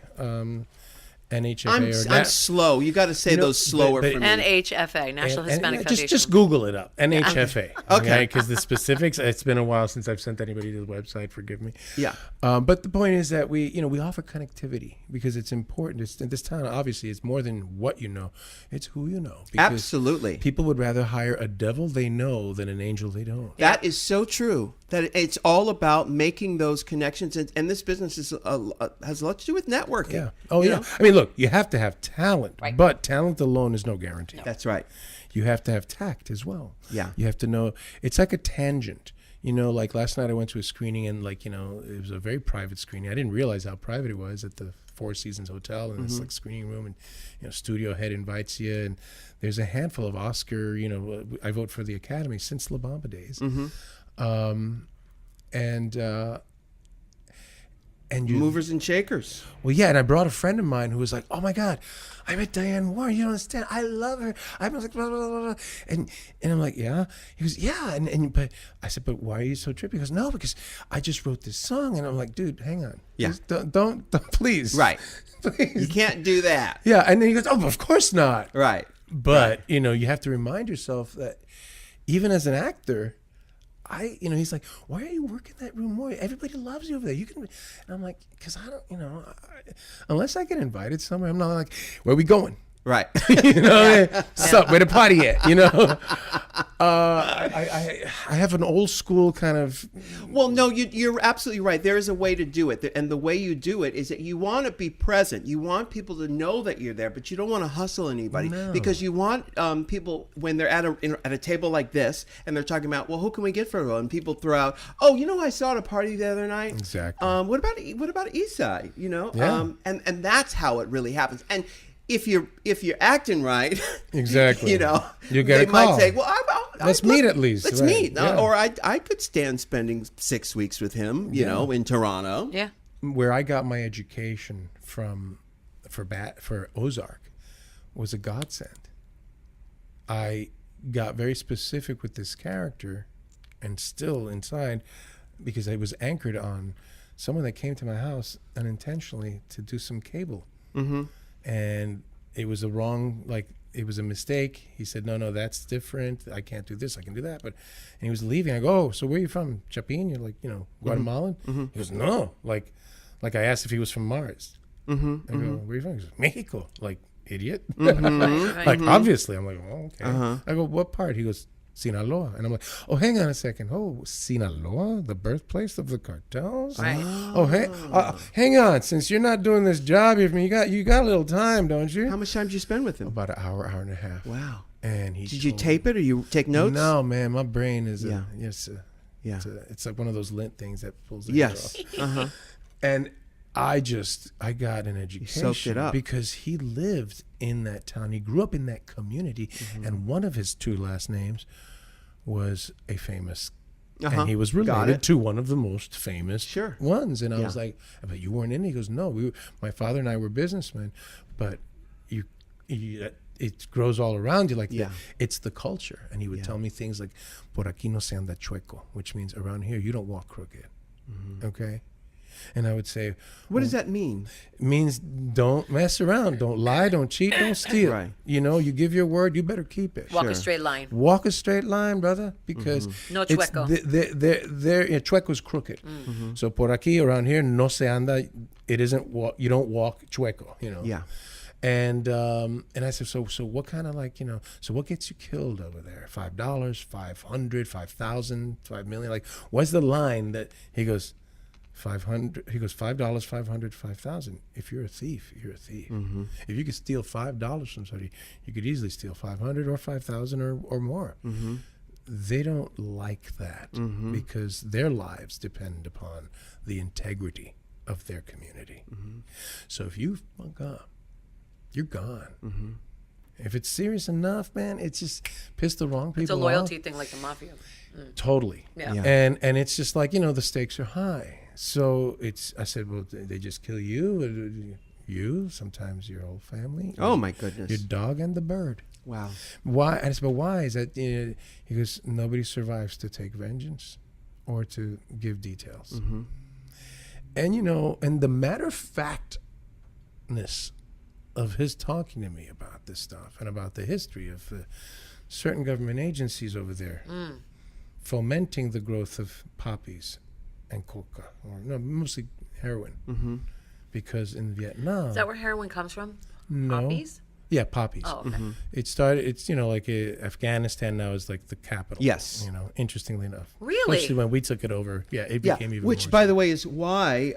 NHFA. I'm slow. You got to say those slower for me. NHFA, National Hispanic Foundation. Just Google it up. NHFA. Okay. Because the specifics, it's been a while since I've sent anybody to the website. Forgive me. Yeah. But the point is that we offer connectivity because it's important. In this town, obviously, it's more than what you know. It's who you know. Because Absolutely. people would rather hire a devil they know than an angel they don't. That is so true. That it's all about making those connections, and this business has a lot to do with networking. Yeah. Oh, you yeah. know? I mean, look, you have to have talent, Right. but talent alone is no guarantee. That's right. You have to have tact as well. Yeah. You have to know. It's like a tangent. Like last night I went to a screening, and it was a very private screening. I didn't realize how private it was at the Four Seasons Hotel, and it's like screening room, and studio head invites you, and there's a handful of Oscar. I vote for the Academy since La Bamba days. And you, Movers and shakers. well, yeah, and I brought a friend of mine who was like, "Oh my God, I met Diane Warren. You don't understand. I love her." I was like, blah, blah, blah, blah. And I'm like, "Yeah." He goes, "Yeah." But I said, "But why are you so trippy?" He goes, "No, because I just wrote this song." And I'm like, "Dude, hang on. Yeah. Please, don't, please." Right. You Please. can't do that. Yeah. And then he goes, "Oh, of course not." Right. But you have to remind yourself that even as an actor, he's like, "Why are you working that room more? Everybody loves you over there. You can." And I'm like, "Because I don't, unless I get invited somewhere, I'm not like, where we going?" Right. Sup, where the party at? I have an old school kind of. Well, no, you're absolutely right. There is a way to do it, and the way you do it is that you want to be present. You want people to know that you're there, but you don't want to hustle anybody because you want people when they're at a table like this and they're talking about, well, who can we get for her? And people throw out, oh, I saw at a party the other night. Exactly. What about Esai? Yeah. And that's how it really happens. And if you're acting right, Exactly. you get they a call. might say, well, Let's meet at least. Let's Right. meet. Yeah. Or I could stand spending 6 weeks with him, in Toronto. Yeah. Where I got my education from for Ozark was a godsend. I got very specific with this character, and still inside, because I was anchored on someone that came to my house unintentionally to do some cable. Mm-hmm. And it was it was a mistake. He said, no, that's different. I can't do this. I can do that. And he was leaving. I go, "Oh, so where are you from? Chapin?" You're like, Guatemalan? Mm-hmm. He goes, "No, Like I asked if he was from Mars. I go, where are you from? He goes, Mexico. Like, idiot. Right. Like, obviously. I'm like, oh, okay. I go, what part? He goes, Sinaloa. And I'm like, oh, hang on a second. Oh, Sinaloa, the birthplace of the cartels? Right. Oh, hang on. Since you're not doing this job here for me, you got a little time, don't you? How much time did you spend with him? About an hour and a half. Wow. And he Did you tape it or you take notes? No, man. My brain is Yeah. it's like one of those lint things that pulls the Yes. hair off. And I got an education. Soaked it up. Because he lived in that town. He grew up in that community. And one of his two last names was a famous, and he was related to one of the most famous ones. And I was like, but you weren't in it? He goes, no, my father and I were businessmen, but it grows all around you like that. It's the culture. And he would tell me things like, por aquí no se anda chueco, which means around here you don't walk crooked. Okay? And I would say, what does that mean? It means don't mess around, don't lie, don't cheat, don't steal. Right. You know, you give your word, you better keep it. Walk a straight line. Walk a straight line, brother, because no chueco. Chueco's crooked. So por aquí, around here, no se anda. It isn't you don't walk chueco. You know. Yeah. And I said, so what kind of so what gets you killed over there? $5, $500, $5,000, $5 million. Like, what's the line that he goes? 500. He goes, $5, 500, 5,000. If you're a thief, you're a thief. If you could steal $5 from somebody, you could easily steal 500 or 5,000 or more. They don't like that because their lives depend upon the integrity of their community. So if you fuck up, you're gone. If it's serious enough, man, it's just piss the wrong people off. It's a loyalty thing, like the mafia. Totally. Yeah. And it's just like, the stakes are high. So I said, well, they just kill you? You, sometimes your whole family. Oh, my goodness. Your dog and the bird. Wow. Why? I said, but why is that? He goes, nobody survives to take vengeance or to give details. And, and the matter-of-factness of his talking to me about this stuff and about the history of certain government agencies over there fomenting the growth of poppies and coca, or mostly heroin, because in Vietnam. Is that where heroin comes from? No. Poppies? Yeah, poppies. Oh, okay. It started. It's like Afghanistan now is like the capital. Yes. Interestingly enough. Really? Especially when we took it over. Yeah, it became even. Which, more by so. the way, is why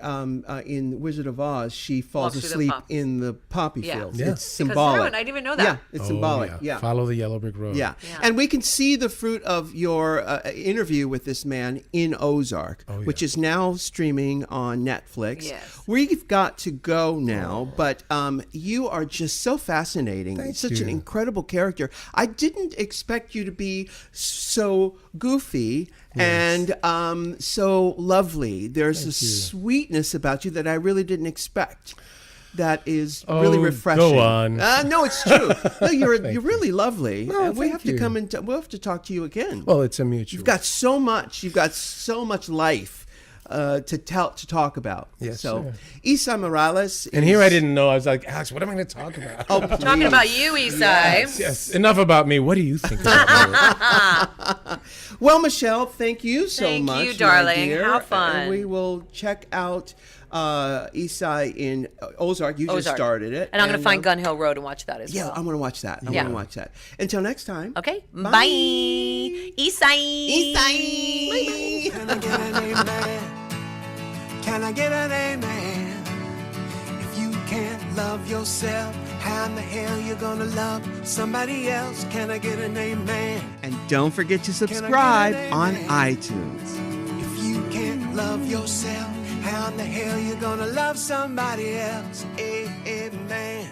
in Wizard of Oz she falls asleep in the poppy fields. Yeah. It's symbolic. Heroin, I didn't even know that. Yeah, it's symbolic. Yeah. Follow the yellow brick road. Yeah. And we can see the fruit of your interview with this man in Ozark, which is now streaming on Netflix. Yes. We've got to go now, but you are just so fascinating. Thank Such you. an incredible character. I didn't expect you to be so goofy and so lovely. There's a sweetness about you that I really didn't expect. That is really refreshing. Go on. No, it's true. No, you're really lovely. No, we have thank you. to come and we'll have to talk to you again. Well, it's a mutual. You've got so much. You've got so much life to talk about. Yes, so, sir. Esai Morales. And here I didn't know. I was like, Alex, what am I going to talk about? Oh, Talking about you, Esai. Yes. Enough about me. What do you think about it? Well, Michelle, thank you so Thank much. you, darling. My dear. How fun. And we will check out Esai in Ozark. You just started it. And I'm going to find Gun Hill Road and watch that as well. Yeah, I'm going to watch that. I'm going to watch that. Until next time. Okay. Bye. Bye. Esai. Esai. Can I get an amen? Can I get an amen? If you can't love yourself, how in the hell you gonna love somebody else? Can I get an amen? And don't forget to subscribe on amen? iTunes. If you can't love yourself, how in the hell you gonna love somebody else? Amen.